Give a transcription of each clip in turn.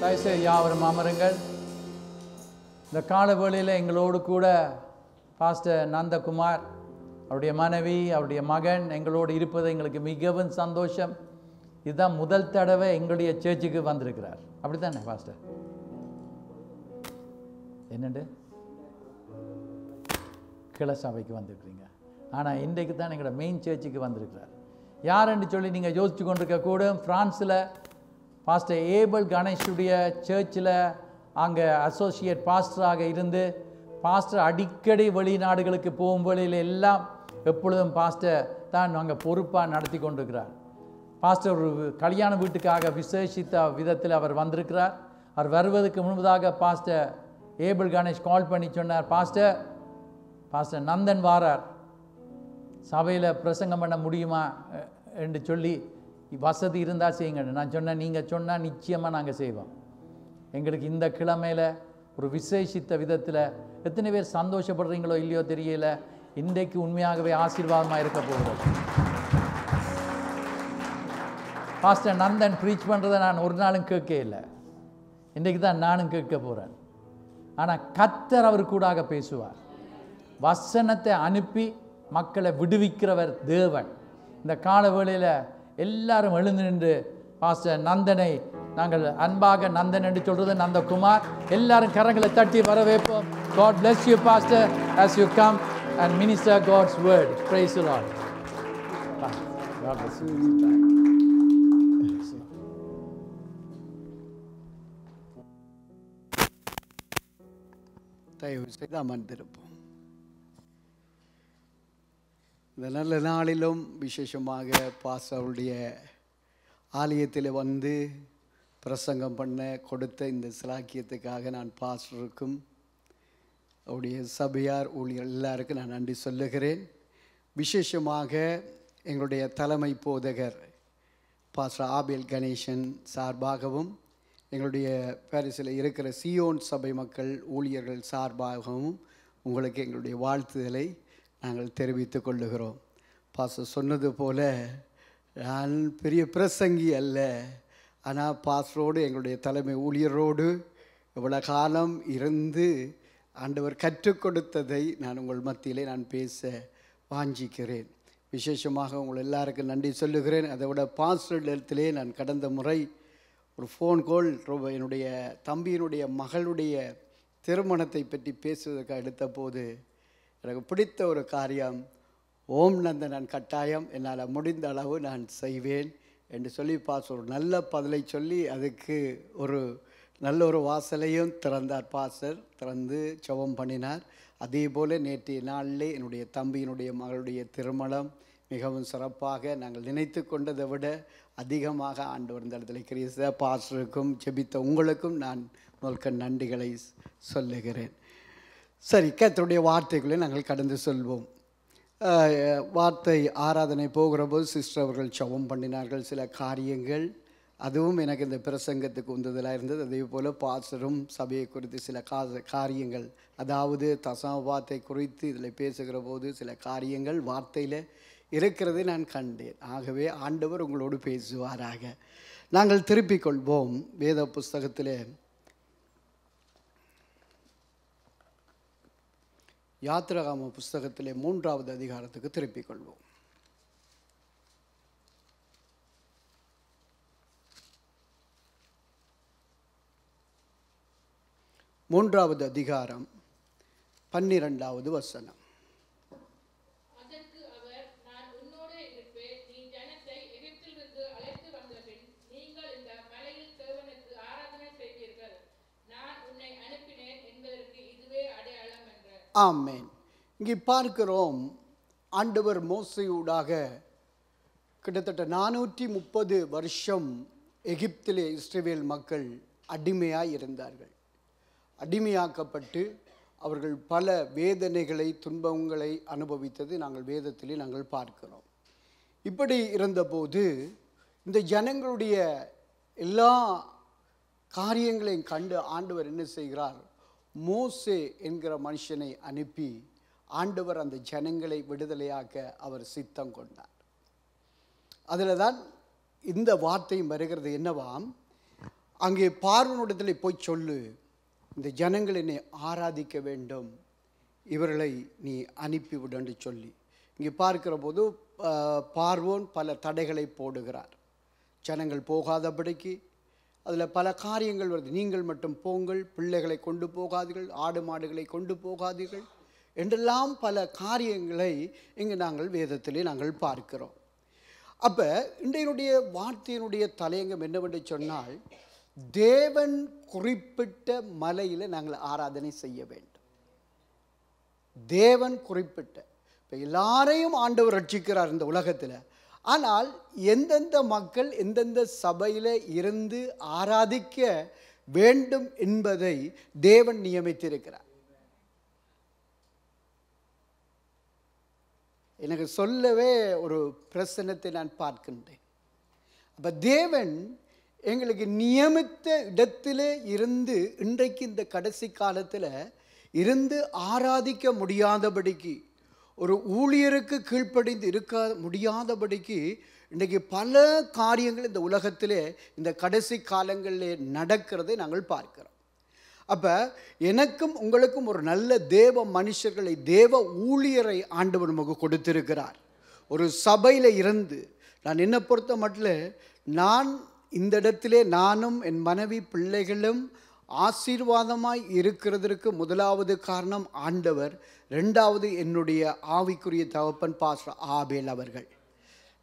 தயவுசெய்து யாவரும் அமருங்கள். இந்த கால வேளையில் எங்களோடு கூட பாஸ்டர் நந்தகுமார், அவருடைய மனைவி, அவருடைய மகன் எங்களோடு இருப்பது எங்களுக்கு மிகவும் சந்தோஷம். இதுதான் முதல் தடவை எங்களுடைய சர்ச்சுக்கு வந்திருக்கிறார். அப்படி தானே பாஸ்டர்? என்னண்டு கிளை சபைக்கு வந்திருக்கிறீங்க. ஆனால் இன்றைக்கு தான் எங்களோட மெயின் சர்ச்சுக்கு வந்திருக்கிறார். யாருன்னு சொல்லி நீங்கள் யோசிச்சு கொண்டிருக்க கூட, ஃப்ரான்ஸில் பாஸ்டர் ஏபல் கணேஷுடைய சர்ச்சில் அங்கே அசோசியேட் பாஸ்டராக இருந்து பாஸ்டர் அடிக்கடி வெளிநாடுகளுக்கு போகும் வழியில் எல்லாம் எப்பொழுதும் பாஸ்டர் தான் அங்கே பொறுப்பாக நடத்தி கொண்டிருக்கிறார். பாஸ்டர் ஒரு கல்யாண வீட்டுக்காக விசேஷித்த விதத்தில் அவர் வந்திருக்கிறார். அவர் வருவதற்கு முன்பதாக பாஸ்டர் ஏபல் கணேஷ் கால் பண்ணி சொன்னார், பாஸ்டர் நந்தன் வாரார், சபையில் பிரசங்கம் பண்ண முடியுமா என்று சொல்லி, வசதி இருந்தால் செய்யுங்க. நான் சொன்னேன், நீங்கள் சொன்னால் நிச்சயமாக நாங்கள் செய்வோம். எங்களுக்கு இந்த கிழமையில் ஒரு விசேஷித்த விதத்தில் எத்தனை பேர் சந்தோஷப்படுறீங்களோ இல்லையோ தெரியல, இன்றைக்கு உண்மையாகவே ஆசீர்வாதமாக இருக்க போகிறோம். பாஸ்டர் நந்தன் ப்ரீச் பண்ணுறதை நான் ஒரு நாளும் கேட்க இல்லை, இன்றைக்கு தான் நானும் கேட்க போகிறேன். ஆனால் கர்த்தர் அவர் கூடாக பேசுவார். வசனத்தை அனுப்பி மக்களை விடுவிக்கிறவர் தேவன். இந்த கால வேளையில் எல்லாரும் எழுந்து நின்று பாஸ்டர் நந்தனை நாங்கள் அன்பாக நந்தன் என்று சொல்றது நந்தகுமார், எல்லாரும் கரங்களை தட்டி வரவேற்போம். God bless you pastor as you come and minister God's word. Praise the Lord. God bless you. தயவு செய்து அமர்ந்திருப்போம். இந்த நல்ல நாளிலும் விசேஷமாக பாஸ்டருடைய ஆலயத்தில் வந்து பிரசங்கம் பண்ண கொடுத்த இந்த சிலாக்கியத்துக்காக நான் பாஸ்டருக்கும் அவருடைய சபையார் ஊழியர் எல்லாருக்கும் நான் நன்றி சொல்லுகிறேன். விசேஷமாக எங்களுடைய தலைமை போதகர் பாஸ்டர் ஆபேல் கணேசன் சார்பாகவும் எங்களுடைய பாரிஸில் இருக்கிற சியோன் சபை மக்கள் ஊழியர்கள் சார்பாகவும் உங்களுக்கு எங்களுடைய வாழ்த்துதலை நாங்கள் தெரிவித்து கொள்ளுகிறோம். பாஸ்டர் சொன்னது போல நான் பெரிய பிரசங்கி அல்ல, ஆனால் பாஸ்டரோடு எங்களுடைய தலைமை ஊழியரோடு இவ்வளோ காலம் இருந்து ஆண்டவர் கற்றுக் கொடுத்ததை நான் உங்கள் மத்தியிலே நான் பேச வாஞ்சிக்கிறேன். விசேஷமாக உங்கள் எல்லாருக்கும் நன்றி சொல்லுகிறேன். அதை விட பாஸ்டரிடத்திலே நான் கடந்த முறை ஒரு ஃபோன் கால் என்னுடைய தம்பியினுடைய மகளுடைய திருமணத்தை பற்றி பேசுவதற்கு அடுத்த போது எனக்கு பிடித்த ஒரு காரியம், ஓம் நந்தன் நான் கட்டாயம் என்னால் முடிந்த அளவு நான் செய்வேன் என்று சொல்லி பாஸ்டர் ஒரு நல்ல பதிலை சொல்லி அதுக்கு ஒரு நல்ல ஒரு வாசலையும் திறந்தார். பாஸ்டர் திறந்து ஜெபம் பண்ணினார். அதே போல் நேற்றைய நாளிலே என்னுடைய தம்பியினுடைய மகளுடைய திருமணம் மிகவும் சிறப்பாக நாங்கள் நினைத்து கொண்டதை விட அதிகமாக ஆண்டவர் இந்த இடத்துல கிறிஸ்த பாஸ்டருக்கும் ஜெபித்த உங்களுக்கும் நான் உங்களுக்கு நன்றிகளை சொல்லுகிறேன். சரி, கர்த்தருடைய வார்த்தைகளை நாங்கள் கடந்து சொல்வோம். வார்த்தை ஆராதனை போகிற போது சிஸ்டர் அவர்கள் ஜெபம் பண்ணினார்கள் சில காரியங்கள், அதுவும் எனக்கு இந்த பிரசங்கத்துக்கு உந்துதலாக இருந்தது. அதே போல் பாஸ்டரும் சபையை குறித்து சில காரியங்கள், அதாவது தசமபாத்தை குறித்து இதில் பேசுகிற போது சில காரியங்கள் வார்த்தையில் இருக்கிறதை நான் கண்டேன். ஆகவே ஆண்டவர் உங்களோடு பேசுவாராக. நாங்கள் திருப்பிக் கொள்வோம் வேத புஸ்தகத்தில் யாத்திராகம புஸ்தகத்திலே 3வது அதிகாரத்துக்கு திருப்பிக் கொள்வோம். மூன்றாவது அதிகாரம் 12வது வசனம். ஆமென். இங்கே பார்க்கிறோம், ஆண்டவர் மோசேயூடாக கிட்டத்தட்ட 430 வருஷம் எகிப்திலே இஸ்ரவேல் மக்கள் அடிமையாய் இருந்தார்கள். அடிமையாக்கப்பட்டு அவர்கள் பல வேதனைகளை துன்பங்களை அனுபவித்தது நாங்கள் வேதத்திலே நாங்கள் பார்க்கிறோம். இப்படி இருந்தபோது இந்த ஜனங்களுடைய எல்லா காரியங்களையும் கண்டு ஆண்டவர் என்ன செய்கிறார், மோசே என்கிற மனுஷனை அனுப்பி ஆண்டவர் அந்த ஜனங்களை விடுதலையாக்க அவர் சித்தம் கொண்டார். அதில் தான் இந்த வார்த்தையும் வருகிறது என்னவாம், அங்கே பார்வோனிடத்தில் போய் சொல்லு, இந்த ஜனங்கள் என்னை ஆராதிக்க வேண்டும், இவர்களை நீ அனுப்பிவிடு என்று சொல்லி. இங்கே பார்க்கிற போது பார்வோன் பல தடைகளை போடுகிறார். ஜனங்கள் போகாதபடிக்கு அதில் பல காரியங்கள் வருது. நீங்கள் மட்டும் போங்கள், பிள்ளைகளை கொண்டு போகாதீர்கள், ஆடு மாடுகளை கொண்டு போகாதீர்கள் என்றெல்லாம் பல காரியங்களை இங்கு நாங்கள் வேதத்திலே நாங்கள் பார்க்கிறோம். அப்போ இன்றைய வார்த்தையினுடைய தலையங்கம் என்னவென்று சொன்னால், தேவன் குறிப்பிட்ட மலையில் நாங்கள் ஆராதனை செய்ய வேண்டும். தேவன் குறிப்பிட்ட, இப்போ எல்லாரையும் ஆண்டவர் ரட்சிக்கிறார் இந்த உலகத்தில். ஆனால் எந்தெந்த மக்கள் எந்தெந்த சபையில் இருந்து ஆராதிக்க வேண்டும் என்பதை தேவன் நியமித்திருக்கிறார். எனக்கு சொல்லவே ஒரு பிரசன்னத்தை நான் பார்க்கின்றேன். அப்போ தேவன் எங்களுக்கு நியமித்த இடத்திலே இருந்து இன்றைக்கு இந்த கடைசி காலத்தில் இருந்து ஆராதிக்க முடியாதபடிக்கு, ஒரு ஊழியருக்கு கீழ்ப்படிந்து இருக்க முடியாதபடிக்கு இன்றைக்கு பல காரியங்கள் இந்த உலகத்திலே இந்த கடைசி காலங்களிலே நடக்கிறதை நாங்கள் பார்க்கிறோம். அப்போ எனக்கும் உங்களுக்கும் ஒரு நல்ல தேவ மனுஷர்களை, தேவ ஊழியரை ஆண்டவர் நமக்கு கொடுத்திருக்கிறார். ஒரு சபையில் இருந்து நான் என்னை பொறுத்த மட்டும் நான் இந்த இடத்திலே நானும் என் மனைவி பிள்ளைகளும் ஆசீர்வாதமாய் இருக்கிறதற்கு முதலாவது காரணம் ஆண்டவர். ரெண்டாவது என்னுடைய ஆவிக்குரிய தகப்பன் பாஸ்டர் ஆபேல் அவர்கள்.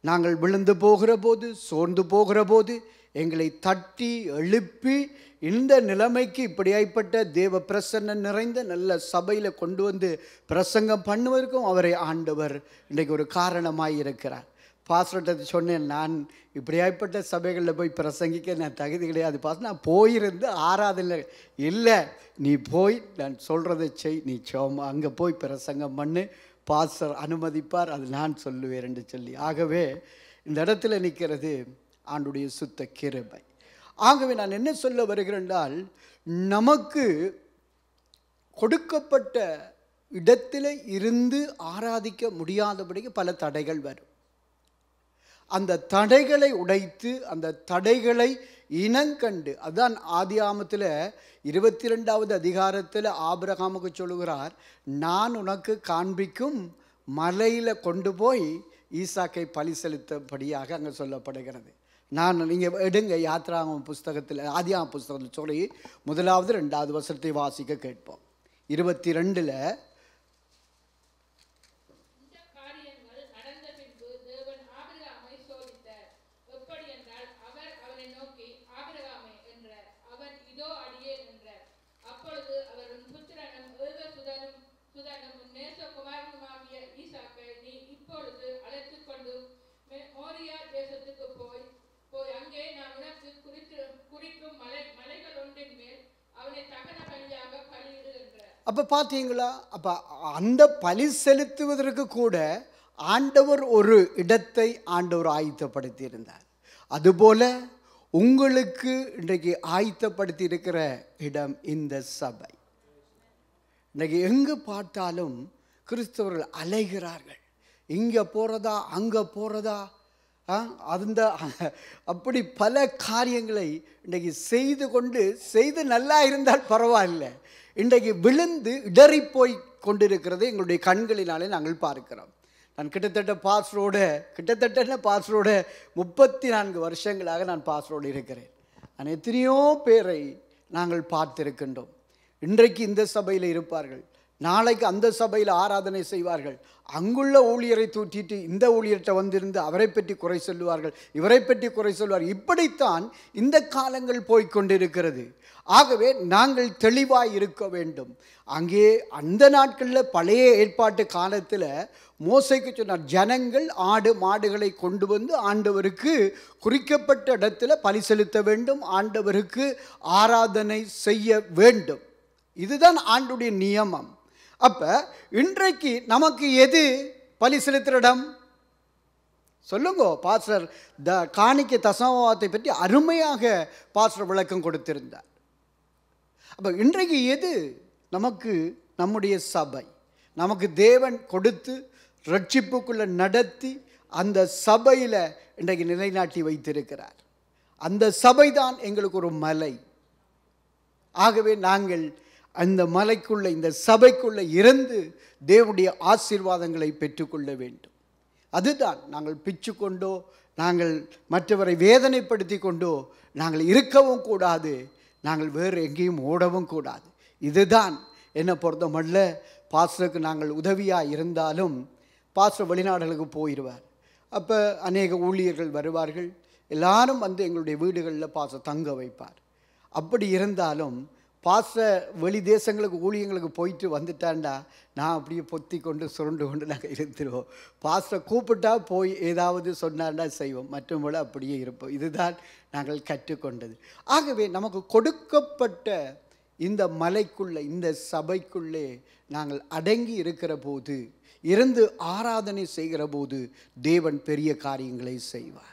நாங்கள் விழுந்து போகிற போது, சோர்ந்து போகிற போது எங்களை தட்டி எழுப்பி இந்த நிலைமைக்கு இப்படியாய்ப்பட்ட தேவ பிரசன்னம் நிறைந்த நல்ல சபையில் கொண்டு வந்து பிரசங்கம் பண்ணுவதற்கும் அவரை ஆண்டவர் இன்றைக்கு ஒரு காரணமாக இருக்கிறார். பாஸ்டர்கிட்ட சொன்னேன், நான் இப்படியாய்ப்பட்ட சபைகளில் போய் பிரசங்கிக்க நான் தகுதி கிடையாது பாஸ்டர், நான் போயிருந்து ஆராதனை இல்லை, நீ போய் நான் சொல்கிறதை செய், நீ அங்கே போய் பிரசங்கம் பண்ணு, பாஸ்டர் அனுமதிப்பார், அது நான் சொல்லுவேன் என்று சொல்லி. ஆகவே இந்த இடத்துல நிற்கிறது ஆண்டுடைய சுத்த கிருபை. ஆகவே நான் என்ன சொல்ல வருகிறேன் என்றால், நமக்கு கொடுக்கப்பட்ட இடத்துல இருந்து ஆராதிக்க முடியாதபடிக்கு பல தடைகள் வரும். அந்த தடைகளை உடைத்து, அந்த தடைகளை இனங்கண்டு, அதுதான் ஆதியாமத்தில் 22வது அதிகாரத்தில் ஆபிரகாமுக்கு சொல்லுகிறார், நான் உனக்கு காண்பிக்கும் மலையில் கொண்டு போய் ஈசாக்கை பலி செலுத்தபடியாக அங்கே சொல்லப்படுகிறது. நீங்கள் எடுங்க யாத்ராகம புஸ்தகத்தில், ஆதியாகம புஸ்தகத்தில் சொல்லி 1வது 2வது வசனத்தை வாசிக்க கேட்போம். 22ல் அப்போ பார்த்தீங்களா, அப்போ அந்த பலி செலுத்துவதற்கு கூட ஆண்டவர் ஒரு இடத்தை ஆண்டவர் ஆயத்தப்படுத்தி இருந்தார். அதுபோல உங்களுக்கு இன்றைக்கு ஆயத்தப்படுத்தி இருக்கிற இடம் இந்த சபை. இன்றைக்கு எங்கு பார்த்தாலும் கிறிஸ்தவர்கள் அலைகிறார்கள், இங்கே போகிறதா அங்கே போகிறதா, அந்த அப்படி பல காரியங்களை இன்றைக்கு செய்து நல்லா இருந்தால் பரவாயில்லை, இன்றைக்கு விழுந்து இடறி போய் கொண்டிருக்கிறது எங்களுடைய கண்களினாலே நாங்கள் பார்க்கிறோம். நான் கிட்டத்தட்ட பாஸ்டரோட 34 வருஷங்களாக நான் பாஸ்டரோடு இருக்கிறேன். நான் எத்தனையோ பேரை நாங்கள் பார்த்திருக்கின்றோம். இன்றைக்கு இந்த சபையில் இருப்பார்கள், நாளைக்கு அந்த சபையில் ஆராதனை செய்வார்கள், அங்குள்ள ஊழியரை தூற்றிட்டு இந்த ஊழியர்கிட்ட வந்திருந்து அவரை பற்றி குறை சொல்லுவார்கள், இவரை பற்றி குறை சொல்வார்கள். இப்படித்தான் இந்த காலங்கள் போய்கொண்டிருக்கிறது. ஆகவே நாங்கள் தெளிவாய் இருக்க வேண்டும். அங்கே அந்த நாட்களில் பழைய ஏற்பாட்டு காலத்தில் மோசேக்கு சொன்னார், ஜனங்கள் ஆடு மாடுகளை கொண்டு வந்து ஆண்டவருக்கு குறிக்கப்பட்ட இடத்துல பலி செலுத்த வேண்டும், ஆண்டவருக்கு ஆராதனை செய்ய வேண்டும். இதுதான் ஆண்டுடைய நியமம். அப்போ இன்றைக்கு நமக்கு எது பலி செலுத்துகிற இடம் சொல்லுங்க. பாஸ்டர் காணிக்கை தசமபாவத்தை பற்றி அருமையாக பாஸ்டர் விளக்கம் கொடுத்திருந்தார். அப்போ இன்றைக்கு எது நமக்கு நம்முடைய சபை, நமக்கு தேவன் கொடுத்து ரட்சிப்புக்குள்ளே நடத்தி அந்த சபையில் இன்றைக்கு நிலைநாட்டி வைத்திருக்கிறார். அந்த சபைதான் எங்களுக்கு ஒரு மலை. ஆகவே நாங்கள் அந்த மலைக்குள்ள, இந்த சபைக்குள்ள இருந்து தேவனுடைய ஆசீர்வாதங்களை பெற்றுக்கொள்ள வேண்டும். அதுதான். நாங்கள் பிச்சு கொண்டோ, நாங்கள் மற்றவரை வேதனைப்படுத்தி கொண்டோ நாங்கள் இருக்கவும் கூடாது, நாங்கள் வேறு எங்கேயும் ஓடவும் கூடாது. இதுதான் என்னை பொறுத்தமல்ல. பாஸ்டருக்கு நாங்கள் உதவியாக இருந்தாலும் பாஸ்டர் வெளிநாடுகளுக்கு போயிடுவார். அப்போ அநேக ஊழியர்கள் வருவார்கள், எல்லாரும் வந்து எங்களுடைய வீடுகளில் பாஸ்டர் தங்க வைப்பார். அப்படி இருந்தாலும் பாஸ்டர் வெளி தேசங்களுக்கு ஊழியங்களுக்கு போயிட்டு வந்துட்டாண்டா நான் அப்படியே பொத்தி கொண்டு சுருண்டு கொண்டு நாங்கள் இருந்துருவோம். பாஸ்டர் கூப்பிட்டா போய் ஏதாவது சொன்னாண்டா செய்வோம், மற்றபடி அப்படியே இருப்போம். இதுதான் நாங்கள் கற்றுக்கொண்டது. ஆகவே நமக்கு கொடுக்கப்பட்ட இந்த மலைக்குள்ளே, இந்த சபைக்குள்ளே நாங்கள் அடங்கி இருக்கிற போது, இருந்து ஆராதனை செய்கிற போது தேவன் பெரிய காரியங்களை செய்வார்.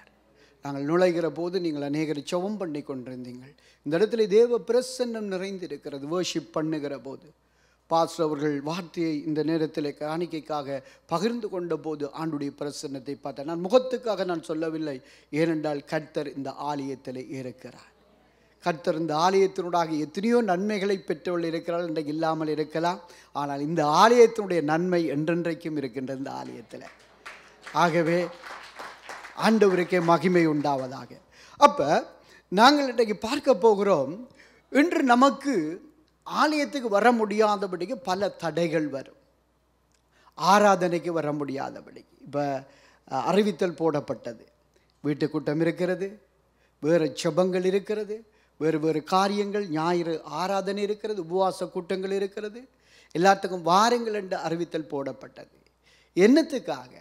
நாங்கள் நுழைகிற போது நீங்கள் அநேகரை ஜெபம் பண்ணி கொண்டிருந்தீங்கள். இந்த இடத்துல தேவ பிரசன்னம் நிறைந்து இருக்கிறது. வர்ஷிப் பண்ணுகிற போது பாஸ்டர் அவர்கள் வார்த்தையை இந்த நேரத்தில் காணிக்கைக்காக பகிர்ந்து கொண்ட போது ஆண்டுடைய பிரசன்னத்தை பார்த்தேன். நான் முகத்துக்காக நான் சொல்லவில்லை, ஏனென்றால் கர்த்தர் இந்த ஆலயத்தில் இருக்கிறார். கர்த்தர் இந்த ஆலயத்தினூடாக எத்தனையோ நன்மைகளை பெற்றவர்கள் இருக்கிறார்கள், இன்றைக்கு இல்லாமல் இருக்கலாம். ஆனால் இந்த ஆலயத்தினுடைய நன்மை என்றென்றைக்கும் இருக்கின்ற இந்த ஆலயத்தில். ஆகவே ஆண்டவருக்கே மகிமை உண்டாவதாக. அப்போ நாங்கள் இன்றைக்கு பார்க்க போகிறோம், இன்று நமக்கு ஆலயத்துக்கு வர முடியாதபடிக்கு பல தடைகள் வரும். ஆராதனைக்கு வர முடியாதபடிக்கு இப்போ அறிவித்தல் போடப்பட்டது. வீட்டு கூட்டம் இருக்கிறது, வேறு ஜெபங்கள் இருக்கிறது, வேறு வேறு காரியங்கள், ஞாயிறு ஆராதனை இருக்கிறது, உபவாச கூட்டங்கள் இருக்கிறது, எல்லாத்துக்கும் வாருங்கள் என்று அறிவித்தல் போடப்பட்டது. என்னத்துக்காக,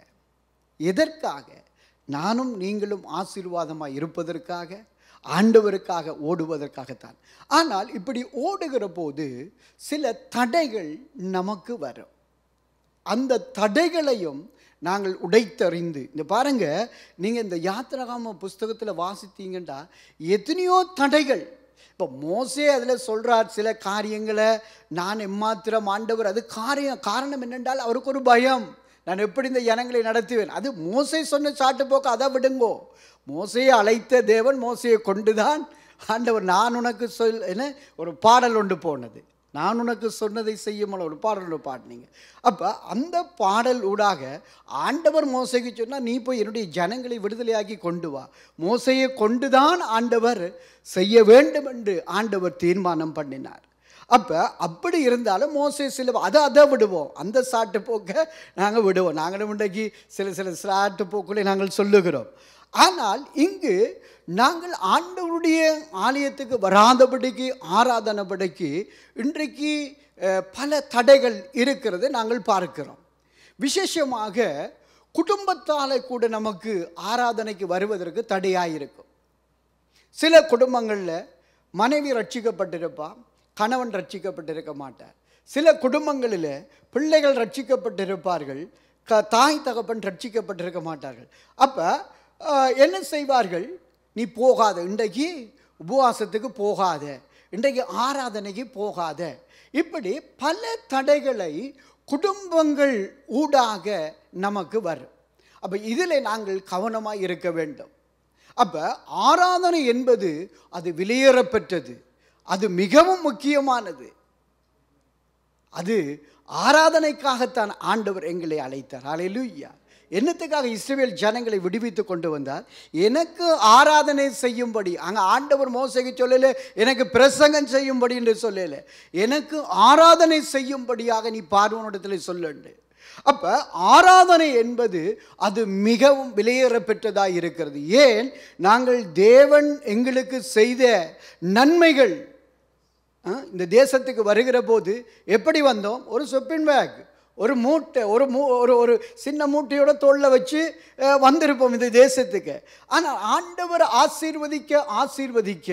எதற்காக? நானும் நீங்களும் ஆசீர்வாதமாக இருப்பதற்காக, ஆண்டவருக்காக ஓடுவதற்காகத்தான். ஆனால் இப்படி ஓடுகிற போது சில தடைகள் நமக்கு வரும். அந்த தடைகளையும் நாங்கள் உடைத்தறிந்து, இந்த பாருங்க, நீங்கள் இந்த யாத்திராகம புஸ்தகத்தில் வாசித்தீங்கன்னா எத்தனையோ தடைகள். இப்போ மோசே அதில் சொல்கிறார் சில காரியங்களை, நான் எம்மாத்திரம் ஆண்டவர். அது காரணம் என்னென்றால் அவருக்கு ஒரு பயம், நான் எப்படி இந்த ஜனங்களை நடத்துவேன். அது மோசே சொன்ன சாட்டு போக்க, அதை விடுங்கோ. மோசையை அழைத்த தேவன் மோசையை கொண்டுதான் ஆண்டவர் நான் உனக்கு என்ன ஒரு பாடல் ஒன்று போனது, நான் உனக்கு சொன்னதை செய்யுமல் ஒரு பாடல் ஒன்று பாடினீங்க. அப்போ அந்த பாடல் ஊடாக ஆண்டவர் மோசைக்கு சொன்னால், நீ போய் என்னுடைய ஜனங்களை விடுதலையாக்கி கொண்டு வா. மோசையை கொண்டுதான் ஆண்டவர் செய்ய வேண்டும் என்று ஆண்டவர் தீர்மானம் பண்ணினார். அப்போ அப்படி இருந்தாலும் மோசே சில அதை விடுவோம், அந்த சாட்டு போக்க நாங்கள் விடுவோம். நாங்களும் இன்றைக்கு சில சாட்டு போக்குகளை நாங்கள் சொல்லுகிறோம். ஆனால் இங்கு நாங்கள் ஆண்டவருடைய ஆலயத்துக்கு வராதபடிக்கு, ஆராதனைபடிக்கு இன்றைக்கு பல தடைகள் இருக்கிறது நாங்கள் பார்க்கிறோம். விசேஷமாக குடும்பத்தால் கூட நமக்கு ஆராதனைக்கு வருவதற்கு தடையாக இருக்கும். சில குடும்பங்களில் மனைவி ரட்சிக்கப்பட்டிருப்பான், கணவன் ரட்சிக்கப்பட்டிருக்க மாட்டார். சில குடும்பங்களில் பிள்ளைகள் ரட்சிக்கப்பட்டிருப்பார்கள், தாய் தகப்பன் ரட்சிக்கப்பட்டிருக்க மாட்டார்கள். அப்போ என்ன செய்வார்கள்? நீ போகாத, இன்றைக்கு உபவாசத்துக்கு போகாத, இன்றைக்கு ஆராதனைக்கு போகாத. இப்படி பல தடைகளை குடும்பங்கள் ஊடாக நமக்கு வரும். அப்போ இதில் நாங்கள் கவனமாக இருக்க வேண்டும். அப்போ ஆராதனை என்பது அது விலையேறப்பெற்றது, அது மிகவும் முக்கியமானது. அது ஆராதனைக்காகத்தான் ஆண்டவர் எங்களை அழைத்தார். அல்லேலூயா. என்னத்துக்காக இஸ்ரவேல் ஜனங்களை விடுவித்து கொண்டு வந்தார்? எனக்கு ஆராதனை செய்யும்படி. அங்கே ஆண்டவர் மோசேக்கு சொல்லலை எனக்கு பிரசங்கம் செய்யும்படி என்று சொல்லலை, எனக்கு ஆராதனை செய்யும்படியாக நீ பார்வோனிடத்தில் சொல்லுண்டு. அப்போ ஆராதனை என்பது அது மிகவும் விலையேறப்பெற்றதாக இருக்கிறது. ஏன்? நாங்கள் தேவன் எங்களுக்கு செய்த நன்மைகள், இந்த தேசத்துக்கு வருகிற போது எப்படி வந்தோம்? ஒரு சொப்பின் பேக், ஒரு மூட்டை, ஒரு சின்ன மூட்டையோட தோளில் வச்சு வந்திருப்போம் இந்த தேசத்துக்கு. ஆனால் ஆண்டவர் ஆசீர்வதிக்க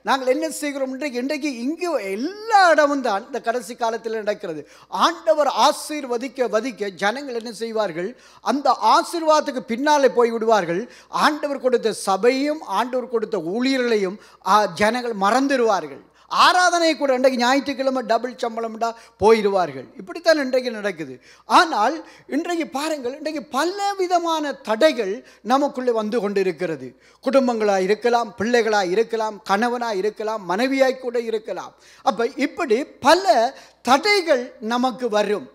நாங்கள் என்ன செய்கிறோம்? இன்றைக்கு இங்கே எல்லா இடமும் தான் இந்த கடைசி காலத்தில் நடக்கிறது. ஆண்டவர் ஆசீர்வதிக்க ஜனங்கள் என்ன செய்வார்கள்? அந்த ஆசீர்வாதத்துக்கு பின்னாலே போய் விடுவார்கள். ஆண்டவர் கொடுத்த சபையும் ஆண்டவர் கொடுத்த ஊழியர்களையும் ஜனங்கள் மறந்துடுவார்கள். ஆராதனை கூட இன்றைக்கு ஞாயிற்றுக்கிழமை டபுள் சம்பளம்டா போயிடுவார்கள். இப்படித்தான் இன்றைக்கு நடக்குது. ஆனால் இன்றைக்கு பாருங்கள், இன்றைக்கு பல விதமான தடைகள் நமக்குள்ளே வந்து கொண்டு இருக்கிறது. குடும்பங்களாக இருக்கலாம், பிள்ளைகளாக இருக்கலாம், கணவனாக இருக்கலாம், மனைவியாய் கூட இருக்கலாம். அப்போ இப்படி பல தடைகள் நமக்கு வரும்.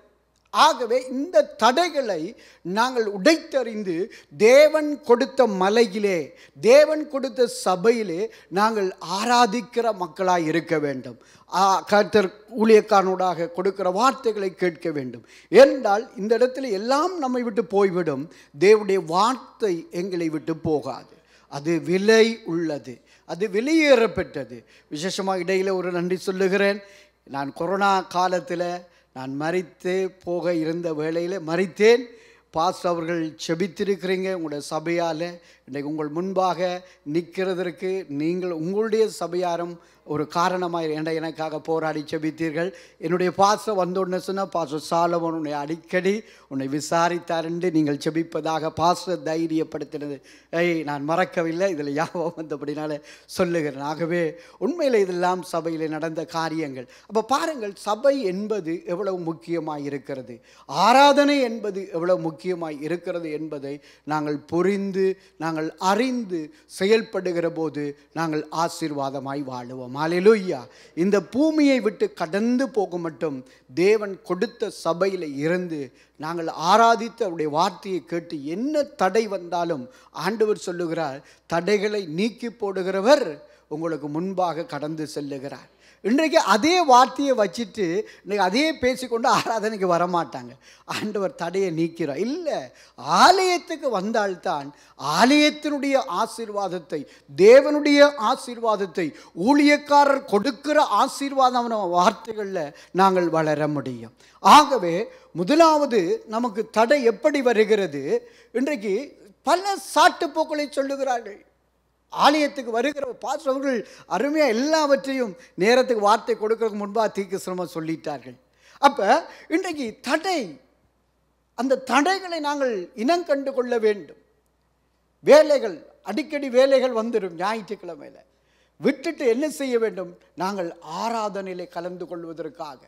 ஆகவே இந்த தடைகளை நாங்கள் உடைத்தறிந்து தேவன் கொடுத்த மலையிலே, தேவன் கொடுத்த சபையிலே நாங்கள் ஆராதிக்கிற மக்களாய் இருக்க வேண்டும். கர்த்தர் ஊழியக்காரனோடாக கொடுக்கிற வார்த்தைகளை கேட்க வேண்டும். என்றால் இந்த இடத்துல எல்லாம் நம்மை விட்டு போய்விடும். தேவனுடைய வார்த்தை எங்களை விட்டு போகாது. அது விலை உள்ளது, அது வெளியேறப்பட்டது. விசேஷமாக இடையில் ஒரு நன்றி சொல்லுகிறேன். நான் கொரோனா காலத்தில் நான் மரித்து போக இருந்த வேளையில் மரித்தேன். பாஸ்டர் அவர்கள் செபித்திருக்கிறீங்க. உங்களுடைய சபையால் இன்றைக்கு உங்கள் முன்பாக நிற்கிறதற்கு நீங்கள் உங்களுடைய சபையாரும் ஒரு காரணமாக எனக்காக போராடி செபித்தீர்கள். என்னுடைய பாஸ்டர் வந்தோடனே சொன்னால், பாஸ்டர் சாலமோன் உன்னை அடிக்கடி உன்னை விசாரித்தார் என்று நீங்கள் செபிப்பதாக பாஸ்டர் தைரியப்படுத்தினது நான் மறக்கவில்லை. இதில் யாவும் வந்தபடினால சொல்லுகிறேன். ஆகவே உண்மையில் இதெல்லாம் சபையில் நடந்த காரியங்கள். அப்போ பாருங்கள், சபை என்பது எவ்வளவு முக்கியமாக இருக்கிறது, ஆராதனை என்பது எவ்வளவு முக்கியமாக இருக்கிறது என்பதை நாங்கள் புரிந்து நாங்கள் அறிந்து செயல்படுகிற போது நாங்கள் ஆசீர்வாதமாய் வாழுவோம். ஹல்லேலூயா. இந்த பூமியை விட்டு கடந்து போக மட்டும் தேவன் கொடுத்த சபையில் இருந்து நாங்கள் ஆராதித்து அவருடைய வார்த்தையை கேட்டு என்ன தடை வந்தாலும் ஆண்டவர் சொல்லுகிறார், தடைகளை நீக்கி போடுகிறவர் உங்களுக்கு முன்பாக கடந்து செல்லுகிறார். இன்றைக்கு அதே வார்த்தையை வச்சுட்டு இன்றைக்கி அதே பேசிக்கொண்டு ஆராதனைக்கு வரமாட்டாங்க. ஆண்டவர் தடையை நீக்கிறார். இல்லை, ஆலயத்துக்கு வந்தால்தான் ஆலயத்தினுடைய ஆசீர்வாதத்தை, தேவனுடைய ஆசீர்வாதத்தை, ஊழியக்காரர் கொடுக்கிற ஆசீர்வாதமான வார்த்தைகளில் நாங்கள் வளர முடியும். ஆகவே முதலாவது நமக்கு தடை எப்படி வருகிறது? இன்றைக்கு பல சாட்டுப்போக்களை சொல்லுகிறார்கள். ஆலயத்துக்கு வருகிற பாஸ்டர் அவர்கள் அருமையாக எல்லாவற்றையும் நேரத்துக்கு வார்த்தை கொடுக்கறதுக்கு முன்பாக தீர்க்கதரிசனமாக சொல்லிட்டார்கள். அப்போ இன்றைக்கு தடை, அந்த தடைகளை நாங்கள் இனம் கண்டு கொள்ள வேண்டும். வேலைகள், அடிக்கடி வேலைகள் வந்துடும். ஞாயிற்றுக்கிழமையில் விட்டுட்டு என்ன செய்ய வேண்டும்? நாங்கள் ஆராதனையிலே கலந்து கொள்வதற்காக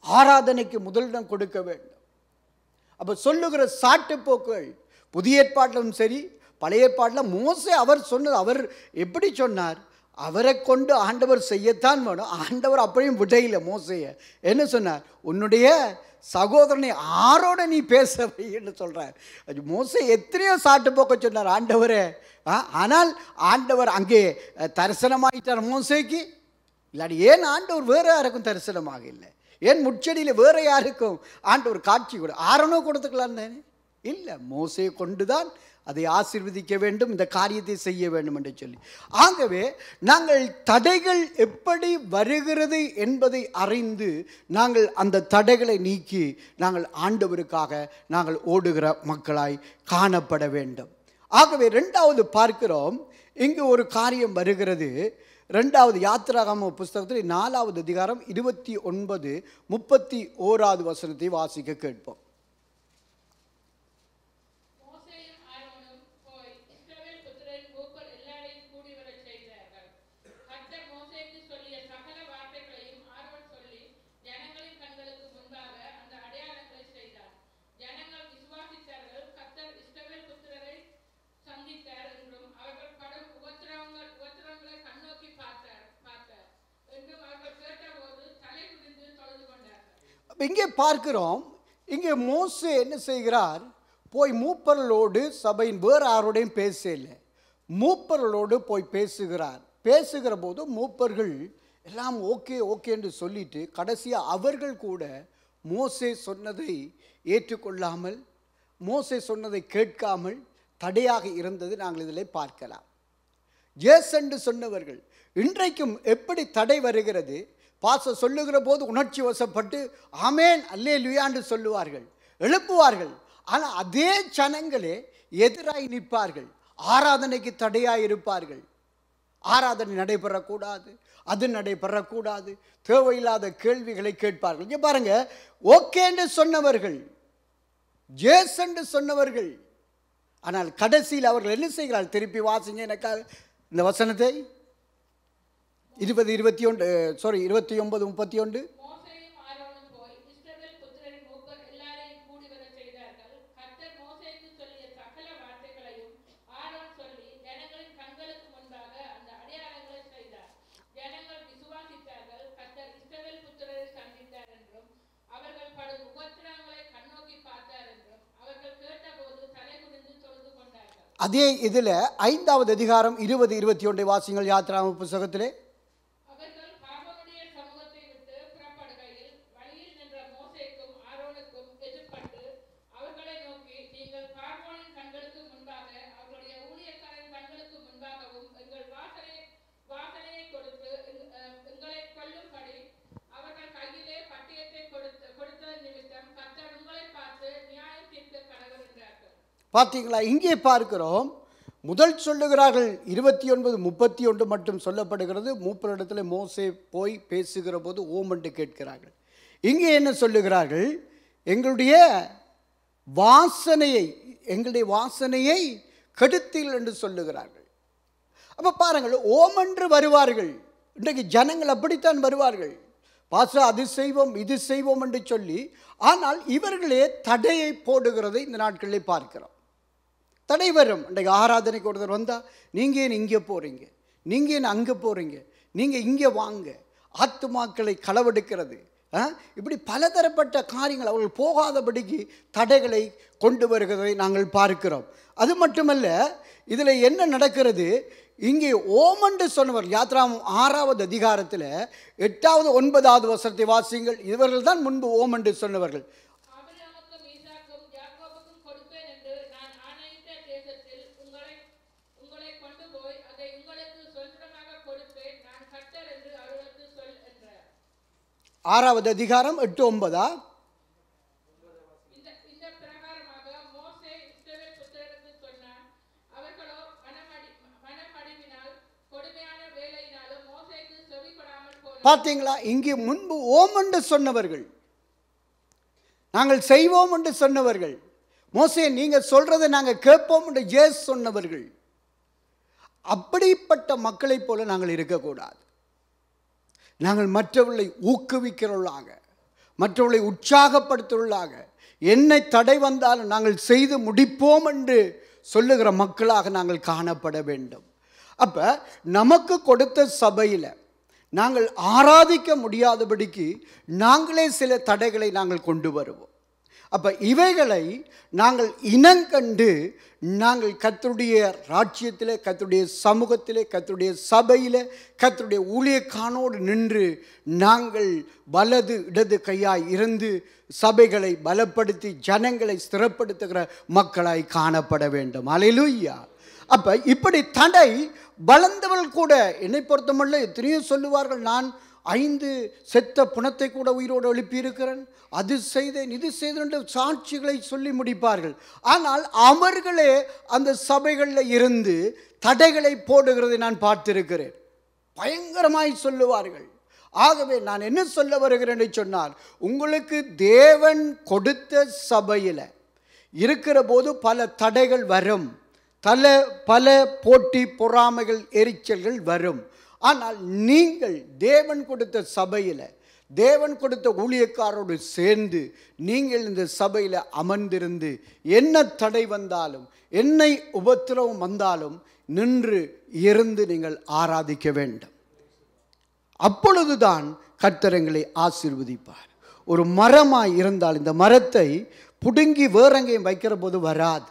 ஆராதனைக்கு முதலிடம் கொடுக்க வேண்டும். அப்போ சொல்லுகிற சாட்டுப்போக்குகள் புதிய ஏற்பாட்டிலும் சரி பழைய ஏற்பாட்டில் மோசே அவர் சொன்னது, அவர் எப்படி சொன்னார்? அவரை கொண்டு ஆண்டவர் செய்யத்தான் வேணும். ஆண்டவர் அப்படியும் விடையில மோசையை என்ன சொன்னார்? உன்னுடைய சகோதரனை ஆரோட நீ பேச வைன்னு சொல்கிறார். மோசே எத்தனையோ சாட்டு போக்க சொன்னார் ஆண்டவரே. ஆனால் ஆண்டவர் அங்கே தரிசனமாயிட்டார் மோசைக்கு. இல்லாடி ஏன் ஆண்டவர் வேறு யாருக்கும் தரிசனமாக இல்லை? ஏன் முச்செடியில் வேறு யாருக்கும் ஆண்டவர் காட்சி கூட ஆரோனோ கொடுத்துக்கலாம் தானே? இல்லை, மோசையை கொண்டு தான் அதை ஆசீர்வதிக்க வேண்டும், இந்த காரியத்தை செய்ய வேண்டும் என்று சொல்லி. ஆகவே நாங்கள் தடைகள் எப்படி வருகிறது என்பதை அறிந்து நாங்கள் அந்த தடைகளை நீக்கி நாங்கள் ஆண்டவருக்காக நாங்கள் ஓடுகிற மக்களாய் காணப்பட வேண்டும். ஆகவே ரெண்டாவது பார்க்கிறோம், இங்கு ஒரு காரியம் வருகிறது. ரெண்டாவது யாத்திராகம புஸ்தகத்தில் 4வது அதிகாரம் 29, 31வது வசனத்தை வாசிக்க கேட்போம். இங்கே பார்க்கிறோம், இங்கே மோசே என்ன செய்கிறார்? போய் மூப்பர்களோடு, சபையின் வேறு யாரோடையும் பேசல, மூப்பர்களோடு போய் பேசுகிறார். பேசுகிற போது மூப்பர்கள் எல்லாம் ஓகே ஓகே என்று சொல்லிட்டு கடைசியாக அவர்கள் கூட மோசே சொன்னதை ஏற்றுக்கொள்ளாமல், மோசே சொன்னதை கேட்காமல் தடையாக இருந்தது நாங்கள் இதில் பார்க்கலாம். ஜேஸ் என்று சொன்னவர்கள் இன்றைக்கும் எப்படி தடை வருகிறது? பாச சொல்லுகிற போது உணர்ச்சி வசப்பட்டு ஆமேன் அல்லேலூயா என்று சொல்லுவார்கள், எழுப்புவார்கள். ஆனால் அதே ஜனங்களே எதிராய் நிற்பார்கள், ஆராதனைக்கு தடையாக இருப்பார்கள். ஆராதனை நடைபெறக்கூடாது, அது நடைபெறக்கூடாது, தேவையில்லாத கேள்விகளை கேட்பார்கள். இங்கே பாருங்க, ஓகே என்று சொன்னவர்கள், ஜேஸ் என்று சொன்னவர்கள், ஆனால் கடைசியில் அவர்கள் என்ன செய்கிறார்கள்? திருப்பி வாசிங்க எனக்காக இந்த வசனத்தை. 20 21 சாரி 29 31 மோசேயும் ஆரோனும் போய் இஸ்ரவேல் புத்திரரின் மூப்பர் எல்லாரையும் கூடி வரச் செய்தார்கள். கர்த்தர் மோசேக்கு சொல்லிய சகல வார்த்தைகளையும் ஆரோன் சொல்லி ஜனங்களின் கண்களுக்கு முன்பாக அந்த அடையாளங்களை செய்தார். ஜனங்கள் விசுவாசித்தார்கள். கர்த்தர் இஸ்ரவேல் புத்திரரை சந்தித்தார் என்றும் அவர்கள் படும் உபத்திரவங்களை கண்ணோக்கி பார்த்தார் என்றும் அவர்கள் கேட்டபோது தலை குனிந்து தொழுது கொண்டார்கள். அதே இதில் 5வது அதிகாரம் 20 21 வாசிங்கள் யாத்ராகம புத்தகத்திலே. அவர்கள் பார்வோனுடைய சமூகத்தை விட்டு புறப்படுகையில் வழியில் நின்ற மோசேக்கும் ஆரோனுக்கும் எதிர்ப்பட்டு அவர்களை நோக்கி, நீங்கள் பார்வோனின் கண்களுக்கு முன்பாக அவர்களுடைய ஊழியக்காரரின் கண்களுக்கு முன்பாகவும் எங்கள் வாசனையை கொடுத்து எங்களை கொல்லும்படி அவர்கள் கையிலே பட்டயத்தை கொடுத்த நிமித்தம் கர்த்தர் உங்களை பார்த்து நியாயம் தீர்க்க கடவர் என்றார்கள். பார்த்தீங்களா, இங்கே பார்க்கிறோம். முதல் சொல்லுகிறார்கள் 29 31 மட்டும் சொல்லப்படுகிறது. மூப்பரிடத்தில் மோசே போய் பேசுகிற போது ஓம் என்று கேட்கிறார்கள். இங்கே என்ன சொல்லுகிறார்கள்? எங்களுடைய வாசனையை கெடுத்தீர்கள் என்று சொல்லுகிறார்கள். அப்போ பாருங்கள், ஓம் என்று வருவார்கள். இன்றைக்கு ஜனங்கள் அப்படித்தான் வருவார்கள். பாசா அது செய்வோம் இது செய்வோம் என்று சொல்லி, ஆனால் இவர்களே தடையை போடுகிறதை இந்த நாட்களில் பார்க்கிறோம். தடை வரும். இன்றைக்கு ஆராதனைக்கு ஒருத்தர் வந்தால், நீங்கள் ஏன் இங்கே போகிறீங்க, நீங்கள் ஏன் அங்கே போகிறீங்க, நீங்கள் இங்கே வாங்க, ஆத்துமாக்களை களவெடுக்கிறது, இப்படி பலதரப்பட்ட காரியங்கள் அவர்கள் போகாதபடிக்கு தடைகளை கொண்டு வருகிறதை நாங்கள் பார்க்கிறோம். அது மட்டுமல்ல, இதில் என்ன நடக்கிறது? இங்கே ஓம் என்று சொன்னவர் யாத்ராகமம் 6வது அதிகாரத்தில் 8வது 9வது வசனத்தை வாசியுங்கள். இவர்கள் தான் முன்பு ஓம் என்று சொன்னவர்கள். ஆபிரகாமுக்கும் ஈசாக்கும் யாக்கோபுக்கும் கொடுப்பேன் என்று நான் ஆணையிட்ட தேசத்தில் உங்களை கொண்டு போய் அதை உங்களுக்கு சொந்தமாக கொடுப்பேன். நான் கர்த்தர் என்று அவர்களுக்கு சொல் என்றார். 6வது அதிகாரம் 8 9. இந்த பிரகாரமாக மோசே இஸ்ரவேல் புத்திரருக்கு சொன்னான். அவர்களோ மனமடிவினால் கொடுமையான வேலையினாலும் மோசேக்கு செவிப்படாமல் போனார்கள். பார்த்தீங்களா, இங்கே முன்பு ஓம் என்று சொன்னவர்கள், நாங்கள் செய்வோம் என்று சொன்னவர்கள், மோசே நீங்கள் சொல்றதை நாங்கள் கேட்போம் என்று ஜேஸ் சொன்னவர்கள். அப்படிப்பட்ட மக்களைப் போல நாங்கள் இருக்கக்கூடாது. நாங்கள் மற்றவர்களை ஊக்குவிக்கிறவர்களாக, மற்றவர்களை உற்சாகப்படுத்துவர்களாக, என்ன தடை வந்தாலும் நாங்கள் செய்து முடிப்போம் என்று சொல்லுகிற மக்களாக நாங்கள் காணப்பட வேண்டும். அப்போ நமக்கு கொடுத்த சபையில் நாங்கள் ஆராதிக்க முடியாதபடிக்கு நாங்களே சில தடைகளை நாங்கள் கொண்டு வருவோம். அப்போ இவைகளை நாங்கள் இனங்கண்டு நாங்கள் கர்த்தருடைய ராஜ்யத்திலே, கர்த்தருடைய சமூகத்திலே, கர்த்தருடைய சபையிலே, கர்த்தருடைய ஊழியக்காரனோடு நின்று நாங்கள் வலது இடது கையாய் இருந்து சபைகளை பலப்படுத்தி ஜனங்களை ஸ்திரப்படுத்துகிற மக்களாய் காணப்பட வேண்டும். அல்லேலூயா. அப்போ இப்படி தடை வளர்ந்தவர்கள் கூட, என்னை பொறுத்தமல்ல எத்தனையோ சொல்லுவார்கள், நான் 5 செத்த புணத்தை கூட உயிரோடு எழுப்பியிருக்கிறேன், அது செய்தேன் இது செய்தேன் என்று சாட்சிகளை சொல்லி முடிப்பார்கள். ஆனால் அவர்களே அந்த சபைகளில் இருந்து தடைகளை போடுகிறதை நான் பார்த்திருக்கிறேன். பயங்கரமாய் சொல்லுவார்கள். ஆகவே நான் என்ன சொல்ல வருகிறேன் என்று சொன்னால், உங்களுக்கு தேவன் கொடுத்த சபையில் இருக்கிற போது பல தடைகள் வரும், பல போட்டி பொறாமைகள் எரிச்சல்கள் வரும். ஆனால் நீங்கள் தேவன் கொடுத்த சபையில், தேவன் கொடுத்த ஊழியக்காரோடு சேர்ந்து நீங்கள் இந்த சபையில் அமர்ந்திருந்து என்ன தடை வந்தாலும், என்னை உபத்திரவம் வந்தாலும் நின்று இருந்து நீங்கள் ஆராதிக்க வேண்டும். அப்பொழுதுதான் கர்த்தர் எங்களை ஆசீர்வதிப்பார். ஒரு மரமாய் இருந்தால் இந்த மரத்தை புடுங்கி வேறெங்கேயும் வைக்கிற போது வராது,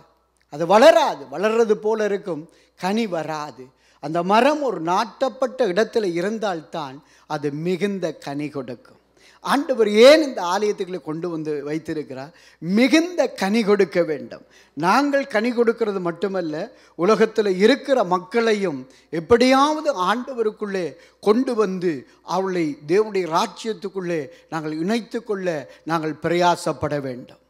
அது வளராது, வளர்றது போல இருக்கும், கனி வராது. அந்த மரம் ஒரு நாட்டப்பட்ட இடத்துல இருந்தால்தான் அது மிகுந்த கனி கொடுக்கும். ஆண்டவர் ஏன் இந்த ஆலயத்துக்குள்ளே கொண்டு வந்து வைத்திருக்கிறார்? மிகுந்த கனி கொடுக்க வேண்டும். நாங்கள் கனி கொடுக்கிறது மட்டுமல்ல, உலகத்தில் இருக்கிற மக்களையும் எப்படியாவது ஆண்டவருக்குள்ளே கொண்டு வந்து அவளை தேவனுடைய ராஜ்யத்துக்குள்ளே நாங்கள் இணைத்து கொள்ள நாங்கள் பிரயாசப்பட வேண்டும்.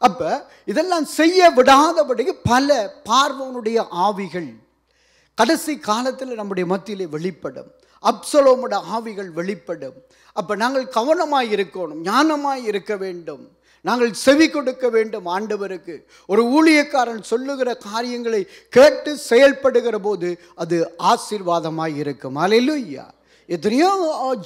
அப்போ இதெல்லாம் செய்ய விடாதபடிக்கு பல பார்வோனுடைய ஆவிகள் கடைசி காலத்தில் நம்முடைய மத்தியிலே வெளிப்படும். அப்சலோமுடைய ஆவிகள் வெளிப்படும். அப்போ நாங்கள் கவனமாய் இருக்கணும், ஞானமாய் இருக்க வேண்டும், நாங்கள் செவி கொடுக்க வேண்டும் ஆண்டவருக்கு. ஒரு ஊழியக்காரன் சொல்லுகிற காரியங்களை கேட்டு செயல்படுகிற போது அது ஆசீர்வாதமாய் இருக்கும். அல்லேலூயா. எத்தனையோ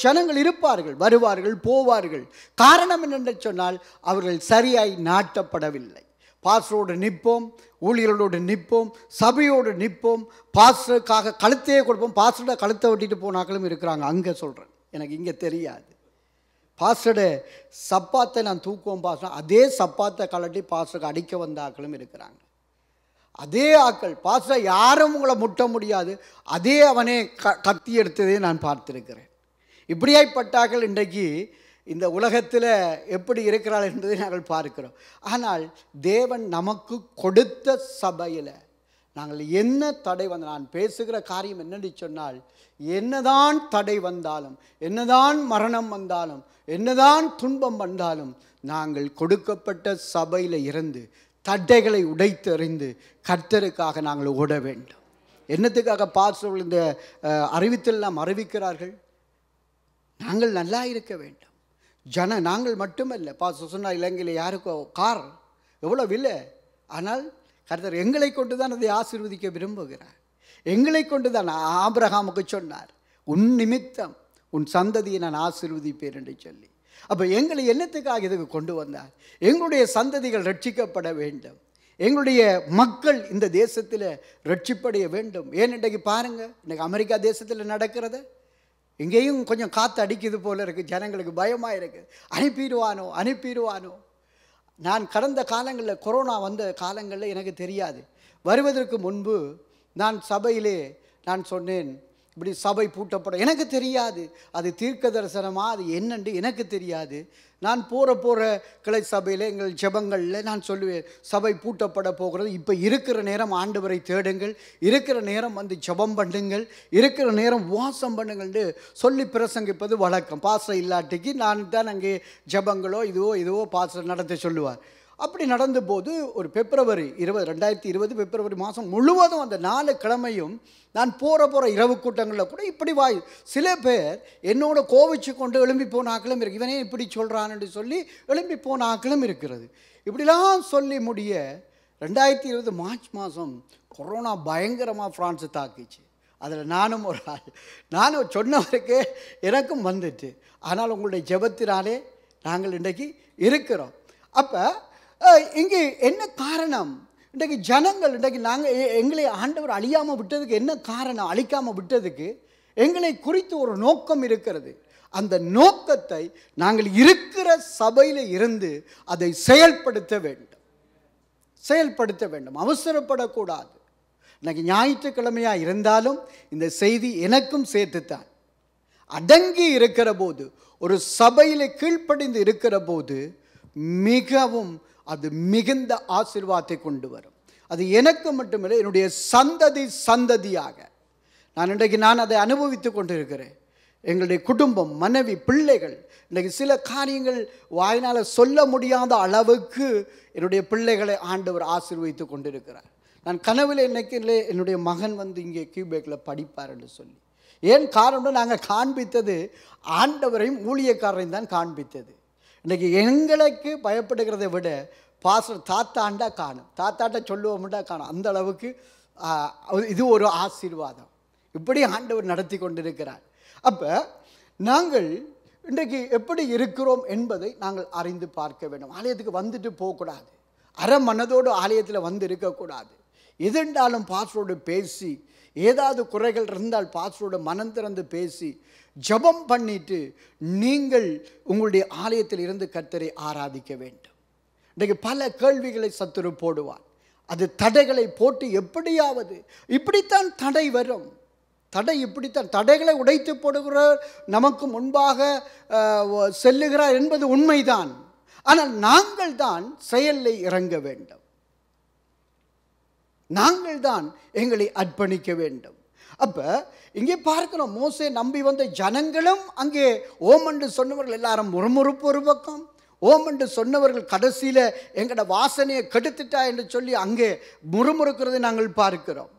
ஜனங்கள் இருப்பார்கள், வருவார்கள், போவார்கள். காரணம் என்னென்று சொன்னால் அவர்கள் சரியாய் நாட்டப்படவில்லை. பாஸ்டரோடு நிற்போம், ஊழியர்களோடு நிற்போம், சபையோடு நிற்போம், பாஸ்டருக்காக கழுத்தையே கொடுப்போம். பாஸ்டரோட கழுத்தை வெட்டிட்டு போனாக்களும் இருக்கிறாங்க. அங்கே சொல்கிறேன், எனக்கு இங்கே தெரியாது. பாஸ்டரோட சப்பாத்தை நான் தூக்குவோம் பாஸ்டர், அதே சப்பாத்தை கலட்டி பாஸ்டருக்கு அடிக்க வந்த ஆக்களும் இருக்கிறாங்க. அதே ஆக்கள் பாஸ்டர் யாரும் உங்களை முட்ட முடியாது, அதே அவனே கத்தி எடுத்ததே நான் பார்த்திருக்கிறேன். இப்படியாய்ப்பட்டார்கள் இன்றைக்கு இந்த உலகத்தில் எப்படி இருக்கிறாள் என்பதை நாங்கள் பார்க்கிறோம். ஆனால் தேவன் நமக்கு கொடுத்த சபையில் நாங்கள் என்ன தடை வந்த, நான் பேசுகிற காரியம் என்னென்னு சொன்னால், என்னதான் தடை வந்தாலும், என்னதான் மரணம் வந்தாலும், என்னதான் துன்பம் வந்தாலும், நாங்கள் கொடுக்கப்பட்ட சபையில் இருந்து தடைகளை உடைத்தெறிந்து கர்த்தருக்காக நாங்கள் ஓட வேண்டும். என்னத்துக்காக பாஸ்டர்கள் இந்த அறிவித்தெல்லாம் அறிவிக்கிறார்கள்? நாங்கள் நல்லா இருக்க வேண்டும். நாங்கள் மட்டுமல்ல, பாஸ்டர் சொன்னால் இலங்கையில் யாருக்கோ கார் எவ்வளோ விலை, ஆனால் கர்த்தர் எங்களை கொண்டு தான் அதை ஆசீர்வதிக்க விரும்புகிறார். எங்களை கொண்டு தான் ஆபிரகாமுக்கு சொன்னார், உன் நிமித்தம் உன் சந்ததியை நான் ஆசீர்வதிப்பேன் என்று சொல்லி. அப்போ எங்களை என்னத்துக்காக இதுக்கு கொண்டு வந்தார்? எங்களுடைய சந்ததிகள் ரட்சிக்கப்பட வேண்டும், எங்களுடைய மக்கள் இந்த தேசத்தில் ரட்சிப்படைய வேண்டும். ஏன் இன்றைக்கு பாருங்கள், இன்றைக்கு அமெரிக்கா தேசத்தில் நடக்கிறத எங்கேயும் கொஞ்சம் காற்று அடிக்குது போல இருக்குது, ஜனங்களுக்கு பயமாக இருக்குது. அனுப்பிடுவானோ. நான் கடந்த காலங்களில், கொரோனா வந்த காலங்களில் எனக்கு தெரியாது. வருவதற்கு முன்பு நான் சபையிலே நான் சொன்னேன், இப்படி சபை பூட்டப்பட, எனக்கு தெரியாது அது தீர்க்க தரிசனமா அது என்னென்று எனக்கு தெரியாது. நான் போகிற கிளை சபையில் எங்கள் ஜெபங்களில் நான் சொல்லுவேன், சபை பூட்டப்பட போகிறது, இப்போ இருக்கிற நேரம் ஆண்டவரை தேடுங்கள், இருக்கிற நேரம் வந்து ஜெபம் பண்ணுங்கள், இருக்கிற நேரம் வாசம் பண்ணுங்கள்னு சொல்லி பிரசங்கிப்பது வழக்கம். பாஸ்டர் இல்லாட்டிக்கு நான் தான் அங்கே ஜெபங்களோ இதுவோ பாஸ்டர் நடத்த சொல்லுவார். அப்படி நடந்த போது ஒரு பிப்ரவரி 2020 பிப்ரவரி மாதம் முழுவதும் அந்த 4 கிழமையும் நான் போகிற இரவு கூட்டங்களில் கூட இப்படி சில பேர் என்னோட கோவிச்சு கொண்டு எழும்பி போன ஆக்களும் இருக்கு. இவனே இப்படி சொல்கிறான்னு சொல்லி எழும்பி போன ஆக்களும் இருக்கிறது. இப்படிலாம் சொல்லி முடிய 2020 மார்ச் மாதம் கொரோனா பயங்கரமாக ஃப்ரான்ஸை தாக்கிச்சு. அதில் நானும் ஒரு ஆள். நானும் சொன்னவருக்கே எனக்கும் வந்துட்டு, ஆனால் உங்களுடைய ஜெபத்தினாலே நாங்கள் இன்றைக்கு இருக்கிறோம். அப்போ இங்கே என்ன காரணம்? இன்றைக்கு ஜனங்கள், இன்றைக்கு எங்களை ஆண்டவர் அழியாமல் விட்டதுக்கு என்ன காரணம்? அழிக்காமல் விட்டதுக்கு எங்களை குறித்து ஒரு நோக்கம் இருக்கிறது. அந்த நோக்கத்தை நாங்கள் இருக்கிற சபையில் இருந்து அதை செயல்படுத்த வேண்டும். அவசரப்படக்கூடாது. இன்றைக்கி ஞாயிற்றுக்கிழமையாக இருந்தாலும் இந்த செய்தி எனக்கும் சேர்த்துத்தான். அடங்கி இருக்கிற போது, ஒரு சபையில் கீழ்ப்படிந்து இருக்கிற போது மிகவும் அது மிகுந்த ஆசீர்வாதத்தை கொண்டு வரும். அது எனக்கு மட்டுமில்லை, என்னுடைய சந்ததியாக நான் அதை அனுபவித்து கொண்டிருக்கிறேன். எங்களுடைய குடும்பம், மனைவி, பிள்ளைகள், இன்றைக்கு சில காரியங்கள் வாயினால் சொல்ல முடியாத அளவுக்கு என்னுடைய பிள்ளைகளை ஆண்டவர் ஆசீர்வதித்து கொண்டிருக்கிறார். நான் கனவில் என்னுடைய மகன் வந்து இங்கே கியூபேக்கில் படிப்பார் என்று சொல்லி. ஏன் காரணம்? நாங்கள் காண்பித்தது ஆண்டவரையும் ஊழியக்காரரையும் தான் காண்பித்தது. இன்றைக்கி எங்களுக்கு பயப்படுகிறதை விட பாஸ்டர் தாத்தாண்டா காணும், தாத்தாட்ட சொல்லுவோம்டா காணும். அந்த அளவுக்கு இது ஒரு ஆசீர்வாதம். இப்படி ஆண்டவர் நடத்தி கொண்டிருக்கிறார். அப்போ நாங்கள் இன்றைக்கு எப்படி இருக்கிறோம் என்பதை நாங்கள் அறிந்து பார்க்க வேண்டும். ஆலயத்துக்கு வந்துட்டு போகக்கூடாது, அரை மனதோடு ஆலயத்தில் வந்து இருக்கக்கூடாது. எதுண்டாலும் பாஸ்டரோடு பேசி, ஏதாவது குறைகள் இருந்தால் பாஸ்டரோட மனம் திறந்து பேசி ஜெபம் பண்ணிட்டு நீங்கள் உங்களுடைய ஆலயத்தில் இருந்து கர்த்தரை ஆராதிக்க வேண்டும். இன்றைக்கு பல கேள்விகளை சத்துரு போடுவான். அது தடைகளை போட்டு எப்படியாவது, இப்படித்தான் தடை வரும். இப்படித்தான் தடைகளை உடைத்து போடுகிறார், நமக்கு முன்பாக செல்லுகிறார் என்பது உண்மைதான். ஆனால் நாங்கள் தான் செயலில் இறங்க வேண்டும். நாங்கள் தான் எங்களை அர்ப்பணிக்க வேண்டும். அப்போ இங்கே பார்க்கிறோம், மோசே நம்பி வந்த ஜனங்களும் அங்கே ஓம் என்று சொன்னவர்கள் எல்லாரும் முறுமுறுப்பு ஒரு பக்கம், ஓம் என்று சொன்னவர்கள் கடைசியில் எங்களோட வாசனையை கெடுத்துட்டா என்று சொல்லி அங்கே முறுமுறுக்கிறதை நாங்கள் பார்க்கிறோம்.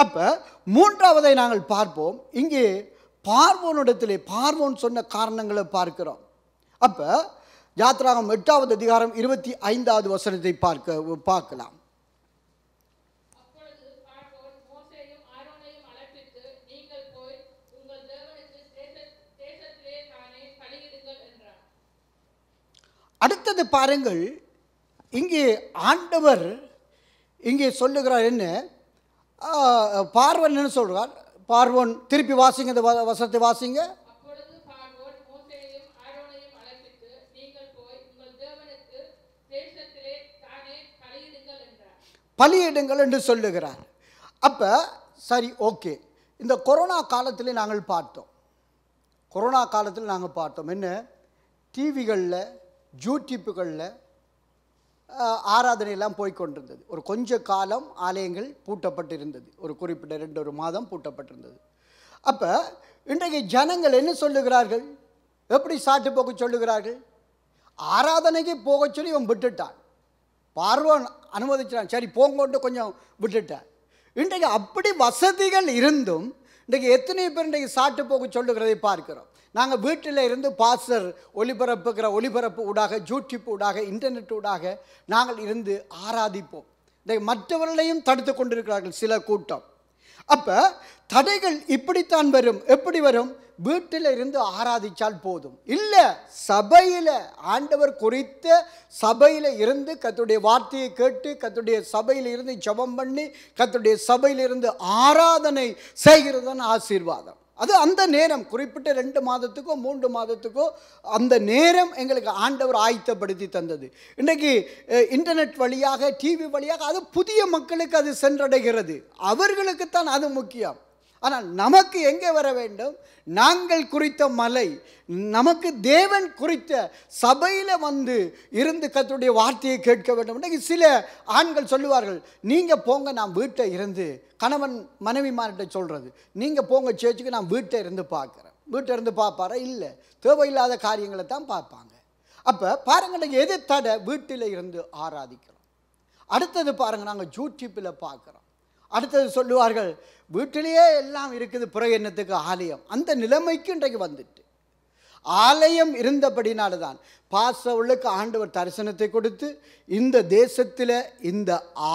அப்போ மூன்றாவதை நாங்கள் பார்ப்போம். இங்கே பார்வோனிடத்திலே பார்வோன் சொன்ன காரணங்களை பார்க்கிறோம். அப்போ யாத்ராகமம் 8வது அதிகாரம் 25வது வசனத்தை பார்க்கலாம். அப்பொழுது பார்வோன் மோசேயும் ஆரோனையும் அழைப்பித்து, நீங்கள் போய் உங்கள் தேவனுக்கு அடுத்தது பாருங்கள், இங்கே ஆண்டவர் இங்கே சொல்லுகிறார் என்ன, பார்வோன் என்ன சொல்கிறார்? பார்வோன் திருப்பி வாசிங்க, இந்த வசனத்தை வாசிங்க. அப்பொழுது பார்வோன் மோசேயையும் ஆரோனையும் அழைப்பித்து, நீங்கள் போய் உங்கள் தேவனுக்கு தேசத்திலே தானே பலியிடுங்கள் என்றார். பலியிடுங்கள் என்று சொல்லுகிறார். அப்போ சரி, ஓகே. இந்த கொரோனா காலத்தில் நாங்கள் பார்த்தோம், என்ன, டிவிகளில் யூடியூப்புகளில் ஆராதனையெல்லாம் போய்கொண்டிருந்தது. ஒரு கொஞ்ச காலம் ஆலயங்கள் பூட்டப்பட்டிருந்தது, ஒரு குறிப்பிட்ட 2 மாதம் பூட்டப்பட்டிருந்தது. அப்போ இன்றைக்கு ஜனங்கள் என்ன சொல்லுகிறார்கள்? எப்படி சாட்டு போக சொல்லுகிறார்கள்? ஆராதனைக்கு போக சொல்லி இவன் விட்டுட்டான், பார்வோன் அனுமதிச்சான், சரி போங்கொண்டு கொஞ்சம் விட்டுட்டான். இன்றைக்கு அப்படி வசதிகள் இருந்தும் இன்றைக்கு எத்தனை பேர் இன்றைக்கு சாட்டு போக சொல்லுகிறதை பார்க்கிறோம். நாங்கள் வீட்டில் இருந்து பாஸ்டர் ஒளிபரப்பு ஊடாக, யூடியூப் ஊடாக, இன்டர்நெட் ஊடாக நாங்கள் இருந்து ஆராதிப்போம். இன்றைக்கு மற்றவர்களையும் தடுத்து கொண்டிருக்கிறார்கள் சில கூட்டம். அப்போ தடைகள் இப்படித்தான் வரும். எப்படி வரும்? வீட்டில் இருந்து ஆராதிச்சால் போதும் இல்லை, சபையில் ஆண்டவர் குறித்த சபையில் இருந்து கர்த்தருடைய வார்த்தையை கேட்டு, கர்த்தருடைய சபையில் இருந்து ஜெபம் பண்ணி, கர்த்தருடைய சபையில் இருந்து ஆராதனை செய்கிறது தான் ஆசீர்வாதம். அது அந்த நேரம் குறிப்பிட்ட 2 மாதத்துக்கோ 3 மாதத்துக்கோ அந்த நேரம் எங்களுக்கு ஆண்டவர் ஆயத்தப்படுத்தி தந்தது. இன்றைக்கு இன்டர்நெட் வழியாக, டிவி வழியாக அது புதிய மக்களுக்கு அது சென்றடைகிறது, அவர்களுக்குத்தான் அது முக்கியம். ஆனால் நமக்கு எங்கே வர வேண்டும்? நாங்கள் குறித்த மலை, நமக்கு தேவன் குறித்த சபையில் வந்து இருந்து கர்த்தருடைய வார்த்தையை கேட்க வேண்டும். இன்றைக்கு சில ஆண்கள் சொல்லுவார்கள், நீங்கள் போங்க, நான் வீட்டை இருந்து, கணவன் மனைவிமார்கிட்ட சொல்கிறது, நீங்கள் போங்க சேர்ச்சுக்கு, நான் வீட்டை இருந்து பார்க்குறேன். வீட்டை இருந்து பார்ப்பாரா? இல்லை, தேவையில்லாத காரியங்களை தான் பார்ப்பாங்க. அப்போ பாருங்கள், எது தடை? வீட்டில் இருந்து ஆராதிக்கிறோம். அடுத்தது பாருங்கள், நாங்கள் யூடியூப்பில் பார்க்குறோம். அடுத்தது சொல்லுவார்கள், வீட்டிலேயே எல்லாம் இருக்குது, பிறகு என்னத்துக்கு ஆலயம்? அந்த நிலைமைக்கு இன்றைக்கு வந்துட்டு, ஆலயம் இருந்தபடினால தான் பாசவுளுக்கு ஆண்டவர் தரிசனத்தை கொடுத்து இந்த தேசத்தில் இந்த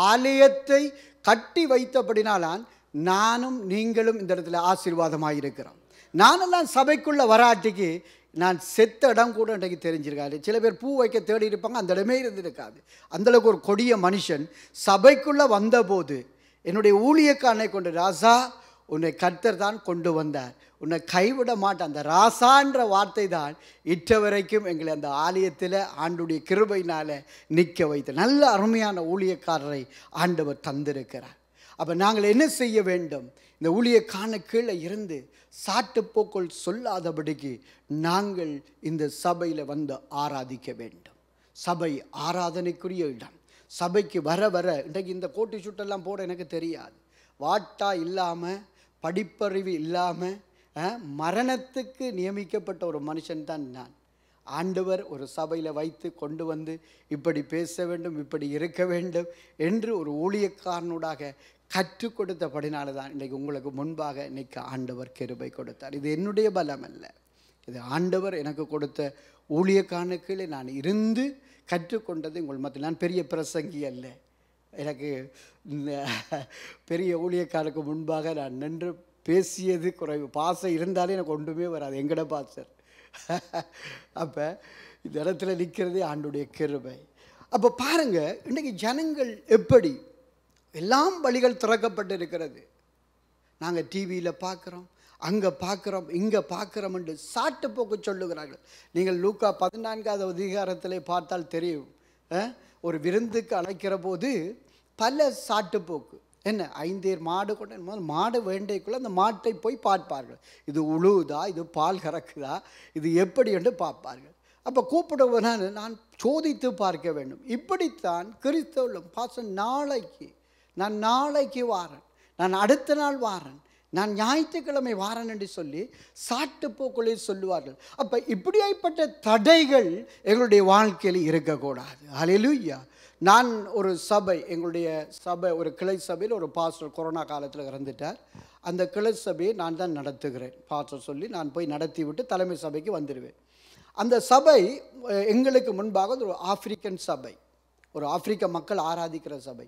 ஆலயத்தை கட்டி வைத்தபடினால்தான் நானும் நீங்களும் இந்த இடத்துல ஆசீர்வாதமாக இருக்கிறோம். நானெல்லாம் சபைக்குள்ளே வராட்டிக்கு நான் செத்த இடம் கூட இன்றைக்கு தெரிஞ்சிருக்காரு. சில பேர் பூ வைக்க தேடி இருப்பாங்க, அந்த இடமே இருந்திருக்காது. அந்தளவுக்கு ஒரு கொடிய மனுஷன் சபைக்குள்ளே வந்தபோது என்னுடைய ஊழியக்காரனை கொண்டு, ராசா உன்னை கர்த்தர் தான் கொண்டு வந்தார், உன்னை கைவிட மாட்டான். அந்த ராசான்ற வார்த்தை தான் இற்ற வரைக்கும் எங்களை அந்த ஆலயத்தில் ஆண்டுடைய கிருபையினால் நிற்க வைத்த நல்ல அருமையான ஊழியக்காரரை ஆண்டவர் தந்திருக்கிறார். அப்போ நாங்கள் என்ன செய்ய வேண்டும்? இந்த ஊழியக்காரன கீழே இருந்து சாட்டுப்போக்கள் சொல்லாதபடிக்கு நாங்கள் இந்த சபையில் வந்து ஆராதிக்க வேண்டும். சபை ஆராதனைக்குரிய இடம். சபைக்கு வர வர இன்றைக்கு இந்த கோட்டி சுட்டெல்லாம் போட எனக்கு தெரியாது, வாட்டா இல்லாமல், படிப்பறிவு இல்லாமல், மரணத்துக்கு நியமிக்கப்பட்ட ஒரு மனுஷன் தான் நான். ஆண்டவர் ஒரு சபையில் வைத்து கொண்டு வந்து இப்படி பேச வேண்டும், இப்படி இருக்க வேண்டும் என்று ஒரு ஊழியக்காரனூடாக கற்றுக் கொடுத்தபடினால தான் இன்றைக்கு உங்களுக்கு முன்பாக இன்றைக்கு ஆண்டவர் கிருபை கொடுத்தார். இது என்னுடைய பலம் அல்ல, இது ஆண்டவர் எனக்கு கொடுத்த ஊழியக்காரனுக்கு நான் இருந்து கற்றுக்கொண்டது உங்கள் மத்தியில். நான் பெரிய பிரசங்கி அல்ல, எனக்கு பெரிய ஊழியக்காரனுக்கு முன்பாக நான் நின்று பேசியது குறைவு. பாசம் இருந்தாலே எனக்கு ஒன்றுமே வராது, எங்கட பாசர். அப்போ இந்த இடத்துல நிற்கிறதே ஆண்டுடைய கிருபை. அப்போ பாருங்கள், இன்றைக்கு ஜனங்கள் எப்படி எல்லாம் வழிகள் திறக்கப்பட்டு இருக்கிறது. நாங்கள் டிவியில் பார்க்குறோம், அங்கே பார்க்குறோம், இங்கே பார்க்குறோம் என்று சாட்டு போக்கு சொல்லுகிறார்கள். நீங்கள் லூக்கா 14வது அதிகாரத்தில் பார்த்தால் தெரியும், ஒரு விருந்துக்கு அழைக்கிற போது பல சாட்டு போக்கு. என்ன, 5 மாடு கொண்டு மாடு வேண்டைக்குள்ளே அந்த மாட்டை போய் பார்ப்பார்கள், இது உழுவுதா, இது பால் கறக்குதா, இது எப்படி என்று பார்ப்பார்கள். அப்போ கூப்பிடுவதால் நான் சோதித்து பார்க்க வேண்டும். இப்படித்தான் கிறிஸ்தவ பாசம், நான் நாளைக்கு வாரேன், நான் அடுத்த நாள் வாரேன், நான் ஞாயிற்றுக்கிழமை வாரன் என்று சொல்லி சாட்டுப்போக்களை சொல்லுவார்கள். அப்போ இப்படியாய்ப்பட்ட தடைகள் எங்களுடைய வாழ்க்கையில் இருக்கக்கூடாது. ஹல்லேலூயா. நான் ஒரு சபை, எங்களுடைய சபை ஒரு கிளை சபையில் ஒரு பாஸ்டர் கொரோனா காலத்தில் இறந்துட்டார். அந்த கிளை சபையை நான் தான் நடத்துகிறேன். பாஸ்டர் சொல்லி நான் போய் நடத்தி விட்டு தலைமை சபைக்கு வந்துடுவேன். அந்த சபை எங்களுக்கு முன்பாக ஒரு ஆப்பிரிக்கன் சபை, ஒரு ஆப்பிரிக்க மக்கள் ஆராதிக்கிற சபை.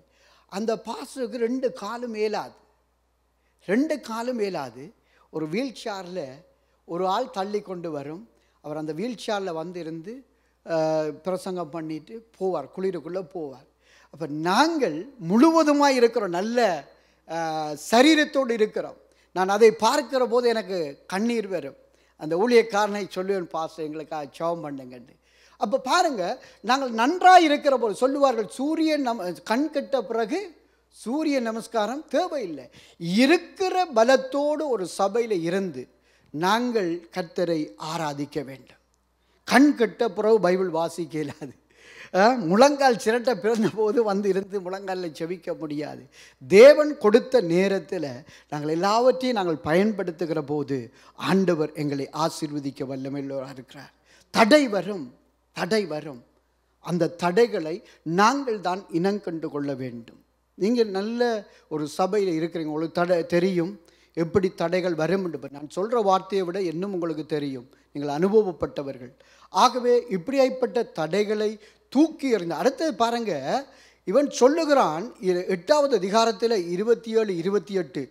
அந்த பாஸ்டருக்கு 2 காலும் மேலாது ஒரு வீல் சேரில் ஒரு ஆள் தள்ளி கொண்டு வரும். அவர் அந்த வீல் சேரில் வந்து இருந்து பிரசங்கம் பண்ணிட்டு போவார், குளிருக்குள்ளே போவார். அப்போ நாங்கள் முழுவதுமாக இருக்கிறோம், நல்ல சரீரத்தோடு இருக்கிறோம். நான் அதை பார்க்கிற போது எனக்கு கண்ணீர் வரும். அந்த ஊழியக்காரனை சொல்லுவேன், பாஸ்டர் எங்களுக்காக ஜெபம் பண்ணுங்கன்னு. அப்போ பாருங்கள், நாங்கள் நன்றாக இருக்கிற போது சொல்லுவார்கள், சூரியன் கண் கெட்ட பிறகு சூரிய நமஸ்காரம் தேவையில்லை. இருக்கிற பலத்தோடு ஒரு சபையில் இருந்து நாங்கள் கர்த்தரை ஆராதிக்க வேண்டும். கண் கெட்ட பிறகு பைபிள் வாசிக்க இயலாது. முழங்கால் சிரட்டை பிறந்த போது வந்து இருந்து முழங்காலில் செவிக்க முடியாது. தேவன் கொடுத்த நேரத்தில் நாங்கள் எல்லாவற்றையும் நாங்கள் பயன்படுத்துகிற போது ஆண்டவர் எங்களை ஆசீர்வதிக்க வல்லமையுள்ளவராக இருக்கிறார். தடை வரும், தடை வரும். அந்த தடைகளை நாங்கள் தான் இனங்கண்டு கொள்ள வேண்டும். நீங்கள் நல்ல ஒரு சபையில் இருக்கிறீங்க, உங்களுக்கு தடை தெரியும், எப்படி தடைகள் வரும் என்று. நான் சொல்கிற வார்த்தையை விட இன்னும் உங்களுக்கு தெரியும், நீங்கள் அனுபவப்பட்டவர்கள். ஆகவே இப்படியாய்ப்பட்ட தடைகளை தூக்கி எறிந்த. அடுத்தது பாருங்க, இவன் சொல்லுகிறான் 8வது அதிகாரத்தில் 27, 28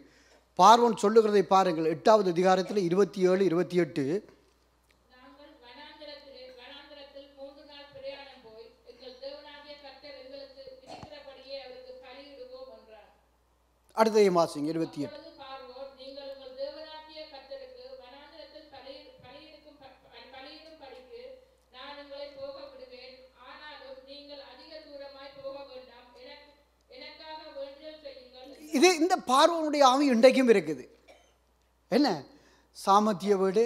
பார்வோன் சொல்லுகிறதை பாருங்கள். 8வது அதிகாரத்தில் 27, 28 அடுத்த வாசிங்க 28. இது இந்த பார்வோனுடைய ஆவி இன்றைக்கும் இருக்குது. என்ன சாமத்திய வீடு,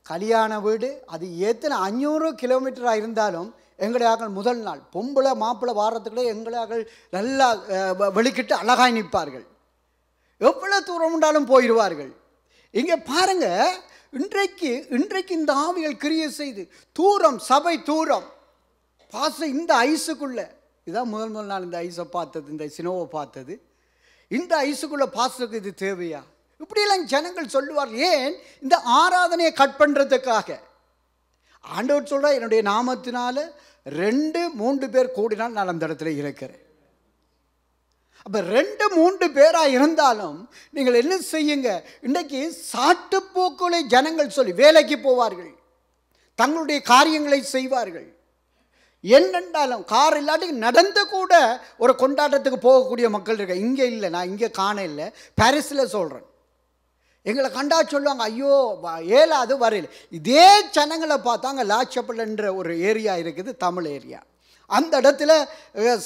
கல்யாண வீடு, அது எத்தனை 500 கிலோமீட்டராக இருந்தாலும் எங்களையாக்கள் முதல் நாள் பொம்பளை மாப்பிள்ளை வாரத்துக்குள்ளே எங்களையாக்கள் நல்லா வெளிக்கிட்டு அழகாய் நிற்பார்கள். எவ்வளோ தூரம் உண்டாலும் போயிடுவார்கள். இங்கே பாருங்க, இன்றைக்கு இந்த ஆவிகள் கிரியை செய்து தூரம், சபை தூரம், பாச இந்த ஐஸுக்குள்ளே. இதுதான் முதல் நாள் இந்த ஐஸை பார்த்தது, இந்த சினோவை பார்த்தது. இந்த ஐஸுக்குள்ளே பாசத்துக்கு இது தேவையா? இப்படியெல்லாம் ஜனங்கள் சொல்லுவார்கள். ஏன்? இந்த ஆராதனையை கட் பண்ணுறதுக்காக. ஆண்டவர் சொல்கிறார், என்னுடைய நாமத்தினால 2-3 பேர் கூடினால் நான் அந்த இடத்துல இருக்கிறேன். அப்போ 2-3 பேராக இருந்தாலும் நீங்கள் என்ன செய்யுங்க, இன்றைக்கு சாட்டுப்போக்குகளை ஜனங்கள் சொல்லி வேலைக்கு போவார்கள், தங்களுடைய காரியங்களை செய்வார்கள். என்னென்றாலும் கார் இல்லாட்டி நடந்து கூட ஒரு கொண்டாட்டத்துக்கு போகக்கூடிய மக்கள் இருக்க. இங்கே இல்லை, நான் இங்கே காண இல்லை, பாரிஸில் சொல்கிறேன். எங்களை கண்டா சொல்லுவாங்க, ஐயோ ஏலாது வரையில். இதே ஜனங்களை பார்த்தாங்க. லாச்சப்பல்ன்ற ஒரு ஏரியா இருக்குது, தமிழ் ஏரியா. அந்த இடத்துல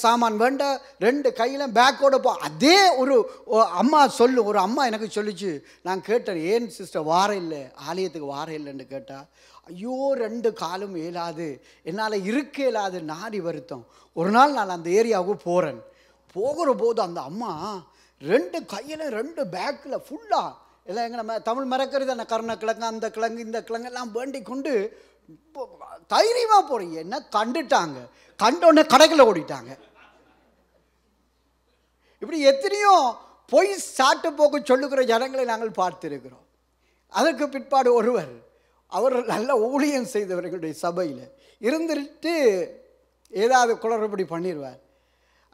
சாமான் வேண்ட 2 கையில் பேக்கோடு அதே ஒரு அம்மா ஒரு அம்மா எனக்கு சொல்லிச்சு. நான் கேட்டேன், ஏன் சிஸ்டர் வார இல்லை, ஆலயத்துக்கு வார இல்லைன்னு கேட்டால், ஐயோ 2 காலும் இயலாது, என்னால் இருக்க இயலாது, நாடி வருத்தம். ஒரு நாள் நான் அந்த ஏரியாவுக்கு போகிறேன். போகிற போது அந்த அம்மா 2 கையில் 2 பேக்கில் ஃபுல்லாக எல்லாம் எங்கே நம்ம தமிழ் மறக்கிறது அந்த கருணக்கிழங்கு, அந்த கிழங்கு, இந்த கிழங்கு எல்லாம் வேண்டி கொண்டு தைரியமாக போகிறீங்க. என்ன கண்டுட்டாங்க, கண்டோடனே கடைகளில் ஓடிட்டாங்க. இப்படி எத்தனையோ பொய் சாட்டு போக்கு சொல்லுகிற ஜனங்களை நாங்கள் பார்த்துருக்கிறோம். அதற்கு பிற்பாடு ஒருவர், அவர் நல்ல ஊழியம் செய்தவர்களுடைய சபையில் இருந்துட்டு ஏதாவது குளறுபடி பண்ணிடுவார்.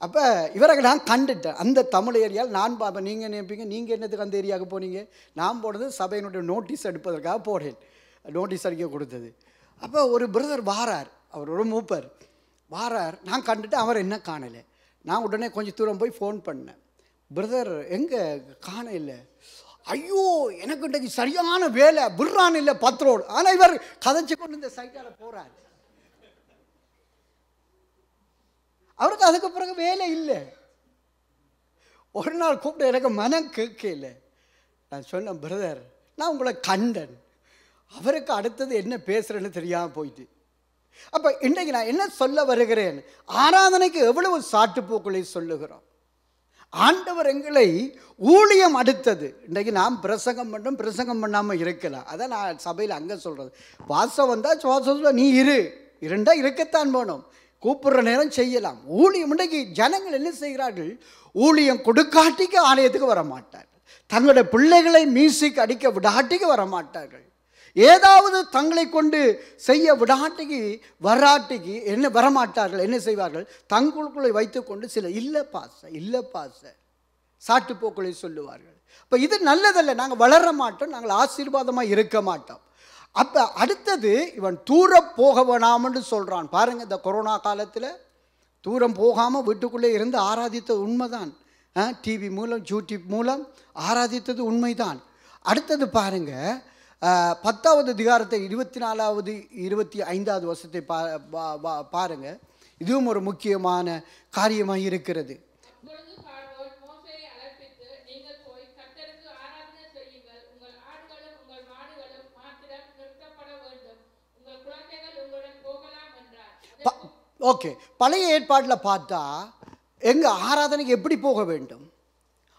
அப்போ இவரை நான் கண்டுட்டேன். அந்த தமிழ் ஏரியாவில் நான் பார்ப்பேன். நீங்கள் நினைப்பீங்க, நீங்கள் என்னத்துக்கு அந்த ஏரியாவுக்கு போனீங்க? நான் போனது சபையினுடைய நோட்டீஸ் எடுப்பதற்காக போனேன். நோட்டீஸ் அடிக்க கொடுத்தது. அப்போ ஒரு பிரதர் வாரார், அவர் ஒரு மூப்பர் வாரார். நான் கண்டுட்டு அவர் என்ன காணலை. நான் உடனே கொஞ்சம் தூரம் போய் ஃபோன் பண்ணேன். பிரதர் எங்கே காண இல்லை? ஐயோ எனக்கு இன்றைக்கு சரியான வேலை, விடுறான் இல்லை 10 ரோடு. ஆனால் இவர் கதைச்சு கொண்டு இந்த சைட்டால் போகிறார். அவருக்கு அதுக்கு பிறகு வேலை இல்லை. ஒரு நாள் கூப்பிட்டு எனக்கு மனம் கேட்கல. நான் சொன்னேன், பிரதர் நான் உங்களை கண்டன். அவருக்கு அடுத்தது என்ன பேசுகிறேன்னு தெரியாமல் போயிட்டு. அப்போ இன்றைக்கு நான் என்ன சொல்ல வருகிறேன், ஆராதனைக்கு எவ்வளவு சாட்டுப்போக்களை சொல்லுகிறோம். ஆண்டவர் எங்களை ஊழியம் அடுத்தது. இன்றைக்கு நாம் பிரசங்கம் பண்ணுறோம், பிரசங்கம் பண்ணாமல் இருக்கலாம். அதான் நான் சபையில் அங்கே சொல்கிறது, வாசம் வந்தால் சுவாசம் நீ இருந்தால் இருக்கத்தான் போனோம், கூப்பிட்ற நேரம் செய்யலாம். ஊழியம் இன்றைக்கு ஜனங்கள் என்ன செய்கிறார்கள், ஊழியம் கொடுக்காட்டிக்கு ஆலயத்துக்கு வர மாட்டார்கள், தங்களுடைய பிள்ளைகளை மியூசிக் அடிக்க விடாட்டிக்கு வர மாட்டார்கள், ஏதாவது தங்களை கொண்டு செய்ய விடாட்டிக்கு வராட்டிக்கு என்ன வரமாட்டார்கள். என்ன செய்வார்கள், தங்களுக்குள்ளே வைத்துக்கொண்டு சில இல்லை பாச சாட்டுப்போக்களை சொல்லுவார்கள். இப்போ இது நல்லதல்ல. நாங்கள் வளர மாட்டோம், நாங்கள் ஆசீர்வாதமாக இருக்க மாட்டோம். அப்போ அடுத்தது இவன் தூர போக வேணாம்னு சொல்கிறான். பாருங்கள், இந்த கொரோனா காலத்தில் தூரம் போகாமல் வீட்டுக்குள்ளே இருந்து ஆராதித்தது உண்மைதான். டிவி மூலம் யூடியூப் மூலம் ஆராதித்தது உண்மைதான். அடுத்தது பாருங்கள், 10வது அதிகாரத்தை 24வது 25வது வசனத்தை பாருங்கள். இதுவும் ஒரு முக்கியமான காரியமாக இருக்கிறது. அப்பொழுது பார்வோன் மோசேயை அழைப்பித்து, நீங்கள் போய் கர்த்தருக்கு ஆராதனை செய்யுங்கள், உங்கள் ஆடுகளும் உங்கள் மாடுகளும் மாத்திரம் நிறுத்தப்பட வேண்டும், உங்கள் குழந்தைகள் உங்களுடன் போகலாம் என்றார். ஓகே, பழைய ஏற்பாட்டில் பார்த்தா எங்க ஆராதனைக்கு எப்படி போக வேண்டும்?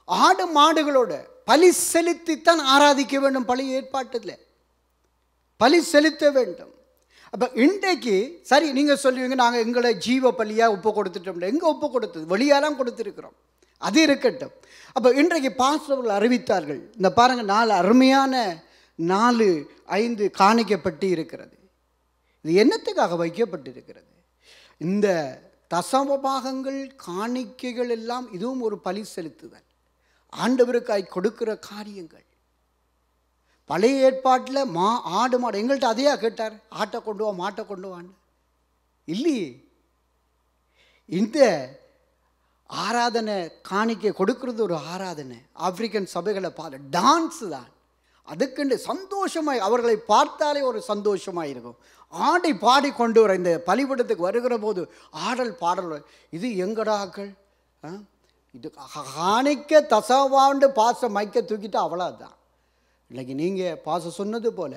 ஆடு மாடுகளோட பலி செலுத்தித்தான் ஆராதிக்க வேண்டும். பழைய ஏற்பாட்டில் பலி செலுத்த வேண்டும். அப்போ இன்றைக்கு சரி, நீங்கள் சொல்லுவீங்க நாங்கள் எங்களை ஜீவ பலியாக ஒப்பு கொடுத்துட்டோம். எங்கே ஒப்பு கொடுத்தது? வெளியாலாம் கொடுத்துருக்குறோம், அது இருக்கட்டும். அப்போ இன்றைக்கு பாஸ்டர்கள் அறிவித்தார்கள், இந்த பாருங்கள் 4 அருமையான 4-5 காணிக்கப்பட்டு இருக்கிறது. இது என்னத்துக்காக வைக்கப்பட்டிருக்கிறது? இந்த தசம பாகங்கள் காணிக்கைகள் எல்லாம் இதுவும் ஒரு பலி செலுத்துதல், ஆண்டவருக்காய் கொடுக்கிற காரியங்கள். பழைய ஏற்பாட்டில் ஆடு மாடு எங்கள்கிட்ட அதையா கேட்டார், ஆட்டை கொண்டு வா மாட்டை கொண்டு வான்னு இல்லையே. இந்த ஆராதனை காணிக்கை கொடுக்கறது ஒரு ஆராதனை. ஆப்பிரிக்கன் சபைகளை பார்த்து டான்ஸு தான், அதுக்குண்டு சந்தோஷமாய் அவர்களை பார்த்தாலே ஒரு சந்தோஷமாக இருக்கும். ஆடை பாடி கொண்டு வர இந்த பலிபீடத்துக்கு வருகிற போது ஆடல் பாடல், இது எங்கடாக்கள் இது காணிக்க தசவாண்டு பாச மைக்க தூக்கிட்டு அவ்வளோதான். இன்றைக்கி நீங்கள் பாச சொன்னது போல்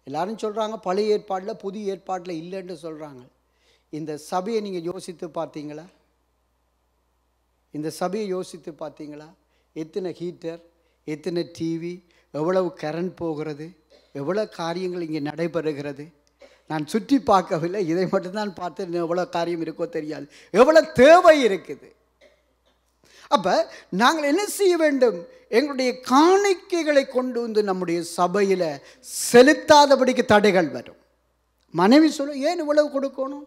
எல்லாரும் சொல்கிறாங்க பழைய ஏற்பாட்டில் புதிய ஏற்பாட்டில் இல்லைன்னு சொல்கிறாங்க. இந்த சபையை நீங்கள் யோசித்து பார்த்தீங்களா? இந்த சபையை யோசித்து பார்த்தீங்களா? எத்தனை ஹீட்டர், எத்தனை டிவி, எவ்வளவு கரண்ட் போகிறது, எவ்வளோ காரியங்கள் இங்கே நடைபெறுகிறது. நான் சுற்றி பார்க்கவில்லை, இதை மட்டும்தான் பார்த்து எவ்வளோ காரியம் இருக்கோ தெரியாது, எவ்வளோ தேவை இருக்குது. அப்போ நாங்கள் என்ன செய்ய வேண்டும்? எங்களுடைய காணிக்கைகளை கொண்டு வந்து நம்முடைய சபையில் செலுத்தாதபடிக்கு தடைகள் வரும். மனைவி சொல்ல, ஏன் இவ்வளவு கொடுக்கணும்,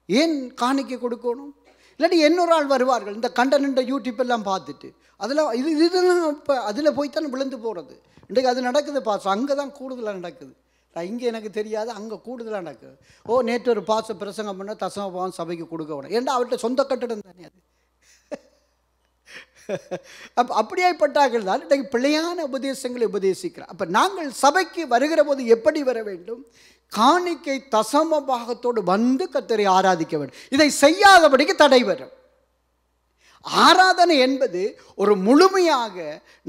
ஏன் காணிக்கை கொடுக்கணும்? இல்லாட்டி இன்னொரு ஆள் வருவார்கள், இந்த கண்டனண்ட யூடியூப் எல்லாம் பார்த்துட்டு அதெல்லாம் இதெல்லாம் இப்போ அதில் போய்த்தான் விழுந்து போகிறது. இன்றைக்கு அது நடக்குது பாசம், அங்கே தான் கூடுதலாக நடக்குது. இங்கே எனக்கு தெரியாது, அங்கே கூடுதலாக நடக்குது. நேற்று ஒரு பாச பிரசங்கம் பண்ண தசமபாகம் சபைக்கு கொடுக்க வேணும், ஏன்டா அவர்கிட்ட சொந்த கட்டடம் தானே அது. அப்போ அப்படியாய்ப்பட்டார்கள் தான் இன்றைக்கு பிழையான உபதேசங்களை உபதேசிக்கிறார். அப்போ நாங்கள் சபைக்கு வருகிற போது எப்படி வர வேண்டும்? காணிக்கை தசம பாகத்தோடு வந்து கர்த்தரை ஆராதிக்க வேண்டும். இதை செய்யாதபடிக்கு தடை வரும். ஆராதனை என்பது ஒரு முழுமையாக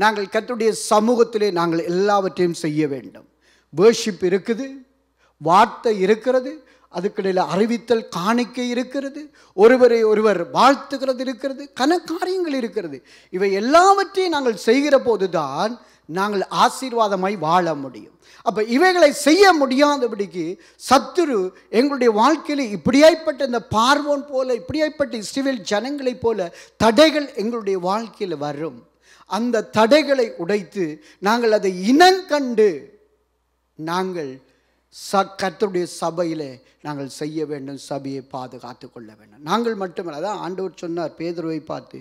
நாங்கள் கர்த்தருடைய சமூகத்திலே நாங்கள் எல்லாவற்றையும் செய்ய வேண்டும். வேர்ஷிப் இருக்குது, வார்த்தை இருக்கிறது, அதுக்கிடையில் அறிவித்தல் காணிக்கை இருக்கிறது, ஒருவரை ஒருவர் வாழ்த்துகிறது இருக்கிறது, கனக்காரியங்கள் இருக்கிறது. இவை எல்லாவற்றையும் நாங்கள் செய்கிற போதுதான் நாங்கள் ஆசீர்வாதமாய் வாழ முடியும். அப்போ இவைகளை செய்ய முடியாதபடிக்கு சத்துரு எங்களுடைய வாழ்க்கையில் இப்படியாய்ப்பட்ட இந்த பார்வோன் போல, இப்படியாய்ப்பட்ட இஸ்ரவேல் ஜனங்களைப் போல தடைகள் எங்களுடைய வாழ்க்கையில் வரும். அந்த தடைகளை உடைத்து நாங்கள் அதை இனங்கண்டு நாங்கள் கர்த்தருடைய சபையில் நாங்கள் செய்ய வேண்டும், சபையை பாதுகாத்து கொள்ள வேண்டும். நாங்கள் மட்டுமல்ல, அதான் ஆண்டவர் சொன்னார் பேதுருவை பார்த்து,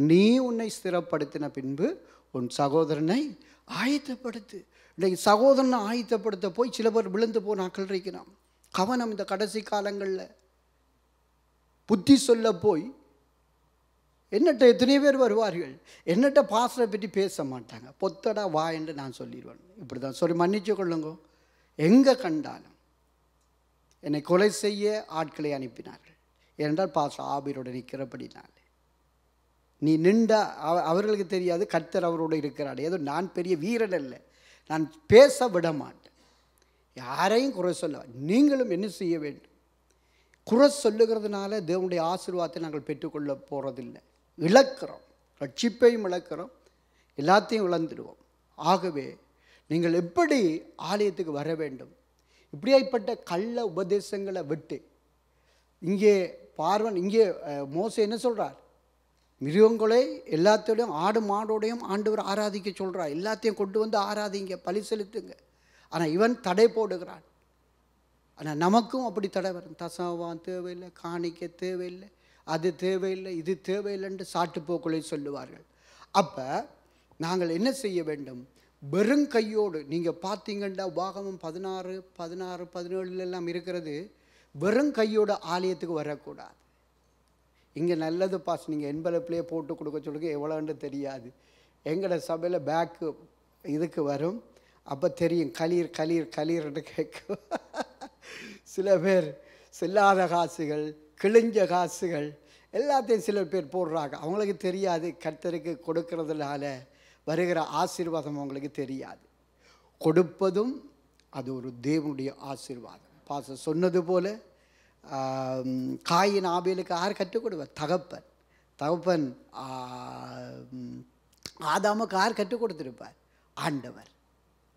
நீ உன்னை ஸ்திரப்படுத்தின பின்பு உன் சகோதரனை ஆயத்தப்படுத்து. இன்றைக்கு சகோதரனை ஆயத்தப்படுத்த போய் சில பேர் விழுந்து போனாக்கள் இருக்கிறான். கவனம், இந்த கடைசி காலங்களில் புத்தி சொல்ல போய் என்னட்ட எத்தனையோ பேர் வருவார்கள், என்னட்ட பாஸ்டரை பற்றி பேச மாட்டாங்க, பொத்தடா வா என்று நான் சொல்லிடுவேன். இப்படி தான் சொல்லி மன்னிச்சு கொள்ளுங்க. எங்கே கண்டாலும் என்னை கொலை செய்ய ஆட்களை அனுப்பினார்கள். ஏனென்றால் பாஸ்டர் ஆபீரோடு நிற்கிறபடினால. நீ நின்றா அவர்களுக்கு தெரியாது கர்த்தர் அவரோடு இருக்கிறார். ஏதோ நான் பெரிய வீரன் இல்லை, நான் பேச விட மாட்டேன், யாரையும் குறை சொல்ல. நீங்களும் என்ன செய்ய வேண்டும்? குறை சொல்லுகிறதுனால தேவனுடைய ஆசீர்வாதத்தை நாங்கள் பெற்றுக்கொள்ள போகிறதில்லை. இழக்கிறோம், ரட்சிப்பையும் இழக்கிறோம், எல்லாத்தையும் இழந்துடுவோம். ஆகவே நீங்கள் எப்படி ஆலயத்துக்கு வர வேண்டும்? இப்படியாய்ப்பட்ட கள்ள உபதேசங்களை விட்டு இங்கே பார்வன், இங்கே மோசே என்ன சொல்கிறார்? மிருகங்களை எல்லாத்தோடையும் ஆடு மாடோடையும் ஆண்டவர் ஆராதிக்க சொல்கிறார். எல்லாத்தையும் கொண்டு வந்து ஆராதிங்க, பலி செலுத்துங்க. ஆனால் இவன் தடை போடுகிறான். ஆனால் நமக்கும் அப்படி தடை வரும். தசவான் தேவையில்லை, காணிக்க தேவையில்லை, அது தேவையில்லை, இது தேவையில்லைன்னு சாட்டுப்போக்களை சொல்லுவார்கள். அப்போ நாங்கள் என்ன செய்ய வேண்டும்? வெறும் கையோடு நீங்கள் பார்த்தீங்கன்னா உபாகமம் 16, 17 இருக்கிறது. வெறும் கையோட ஆலயத்துக்கு வரக்கூடாது. இங்கே நல்லது பாஸ் நீங்கள் என்வலப்லேயே போட்டு கொடுக்க சொல்லுங்க, எவ்வளோன்னு தெரியாது. எங்களோட சபையில் பேக்கு இதுக்கு வரும், அப்போ தெரியும் களீர் களீர் களீர்னு கேட்கும். சில பேர் செல்லாத காசுகள், கிழிஞ்ச காசுகள் எல்லாத்தையும் சில பேர் போடுறாங்க. அவங்களுக்கு தெரியாது கர்த்தருக்கு கொடுக்கறதுனால வருகிற ஆசீர்வாதம் அவங்களுக்கு தெரியாது. கொடுப்பதும் அது ஒரு தேவனுடைய ஆசீர்வாதம். பாச சொன்னது போல் காயின் ஆபேலுக்கு யார் கற்றுக் கொடுப்பார்? தகப்பன் ஆதாமுக்கு யார் கற்றுக் கொடுத்துருப்பார்? ஆண்டவர்.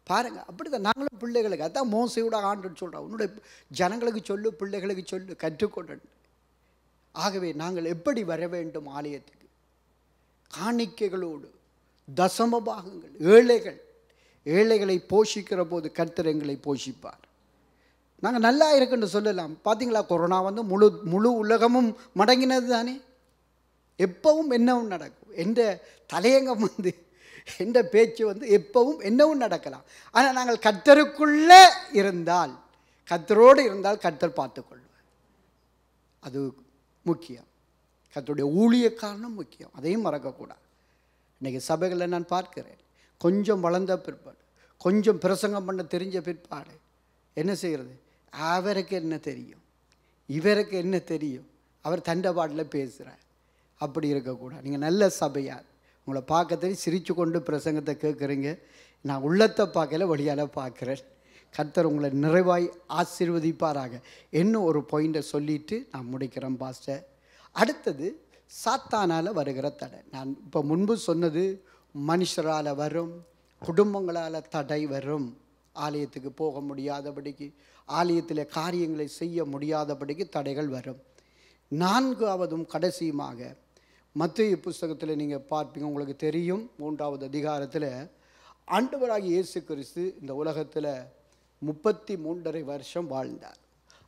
பாருங்கள், அப்படி தான் நாங்களும் பிள்ளைகளுக்கு, அதான் மோசையோட ஆண்டுன்னு சொல்கிறோம், உன்னுடைய ஜனங்களுக்கு சொல்லு, பிள்ளைகளுக்கு சொல்லு, கற்றுக்கொண்டு. ஆகவே நாங்கள் எப்படி வர வேண்டும் ஆலயத்துக்கு? காணிக்கைகளோடு, தசம பாகங்கள், ஏழைகளை போஷிக்கிற போது கர்த்தர் எங்களை போஷிப்பார். நாங்கள் நல்லா இருக்குன்னு சொல்லலாம். பார்த்தீங்களா, கொரோனா வந்து முழு உலகமும் மடங்கினது தானே. எப்பவும் என்னவும் நடக்கும். எந்த தலையங்கம் வந்து எந்த பேச்சு வந்து எப்பவும் என்னவும் நடக்கலாம். ஆனால் நாங்கள் கர்த்தருக்குள்ளே இருந்தால், கர்த்தரோடு இருந்தால் கர்த்தர் பார்த்துக்கொள்வார். அது முக்கியம். கர்த்தருடைய ஊழிய காரணம் முக்கியம், அதையும் மறக்கக்கூடாது. இன்றைக்கி சபைகளில் நான் பார்க்கிறேன், கொஞ்சம் வளர்ந்த பிற்பாடு, கொஞ்சம் பிரசங்கம் பண்ண தெரிஞ்ச பிற்பாடு என்ன செய்கிறது? அவருக்கு என்ன தெரியும், இவருக்கு என்ன தெரியும், அவர் தண்டபாட்டில் பேசுகிறார். அப்படி இருக்கக்கூடாது. நீங்கள் நல்ல சபையார், உங்களை பார்க்க தெரியும், சிரித்து கொண்டு பிரசங்கத்தை கேட்குறீங்க. நான் உள்ளத்தை பார்க்கல, வழியால் பார்க்குறேன். கர்த்தர் உங்களை நிறைவாய் ஆசீர்வதிப்பாராக. இன்னும் ஒரு பாயிண்ட்டை சொல்லிவிட்டு நான் முடிக்கிறேன் பாஸ்டர். அடுத்தது சாத்தானால் வருகிற தடை. நான் இப்போ முன்பு சொன்னது மனுஷரால் வரும், குடும்பங்களால் தடை வரும். ஆலயத்துக்கு போக முடியாதபடிக்கு, ஆலயத்தில் காரியங்களை செய்ய முடியாதபடிக்கு தடைகள் வரும். நான்காவதும் கடைசியுமாக மத்தேயு புஸ்தகத்தில் நீங்கள் பார்ப்பீங்க, உங்களுக்கு தெரியும், 3வது அதிகாரத்தில் ஆண்டவராகிய இயேசு கிறிஸ்து இந்த உலகத்தில் 33.5 வருஷம் வாழ்ந்தார்.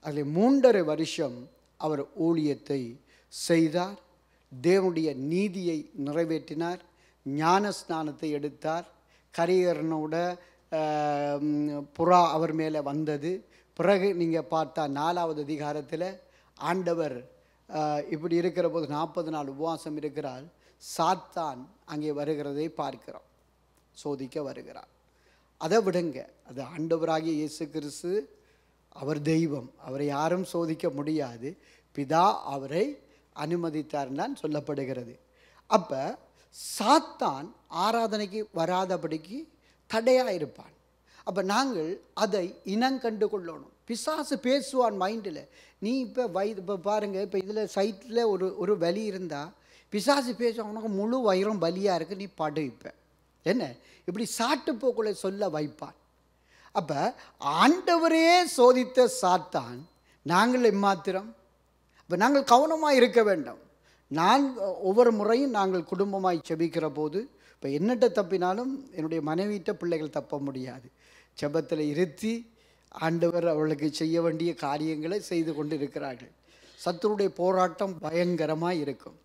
அதில் 3.5 வருஷம் அவர் ஊழியத்தை செய்தார். தேவனுடைய நீதியை நிறைவேற்றினார். ஞான ஸ்நானத்தை எடுத்தார். கரியர்னோட புறா அவர் மேலே வந்தது. பிறகு நீங்கள் பார்த்தா 4வது அதிகாரத்தில் ஆண்டவர் இப்படி இருக்கிற போது 40 நாள் உபவாசம் இருக்கிறார். சாத்தான் அங்கே வருகிறதை பார்க்கிறோம், சோதிக்க வருகிறார். அதை விடுங்க, அது ஆண்டவராகிய இயேசு கிறிஸ்து, அவர் தெய்வம், அவரை யாரும் சோதிக்க முடியாது. பிதா அவரை அனுமதித்தார்தான் சொல்லப்படுகிறது. அப்போ சாத்தான் ஆராதனைக்கு வராதபடிக்கு தடையாக இருப்பான். அப்போ நாங்கள் அதை இனங்கண்டு கொள்ளணும். பிசாசு பேசுவான் மைண்டில். நீ இப்போ பாருங்கள், இப்போ இதில் சைட்டில் ஒரு வலி இருந்தால் பிசாசு பேசுவான், உனக்கு முழு வயிறும் வலியாக இருக்குது, நீ படு. இப்போ என்ன இப்படி சாட்டு போக்குள்ள சொல்ல வைப்பான். அப்போ ஆண்டவரே சோதித்த சாத்தான், நாங்கள் எம்மாத்திரம்? இப்போ நாங்கள் கவனமாக இருக்க வேண்டும். ஒவ்வொரு முறையும் நாங்கள் குடும்பமாய் செபிக்கிற போது, இப்போ என்னட்ட தப்பினாலும் என்னுடைய மனைவிட்ட பிள்ளைகள் தப்ப முடியாது. செபத்தில் இருத்தி ஆண்டவர் அவளுக்கு செய்ய வேண்டிய காரியங்களை செய்து கொண்டு இருக்கிறார்கள். சத்துருடைய போராட்டம் பயங்கரமாக இருக்கும்.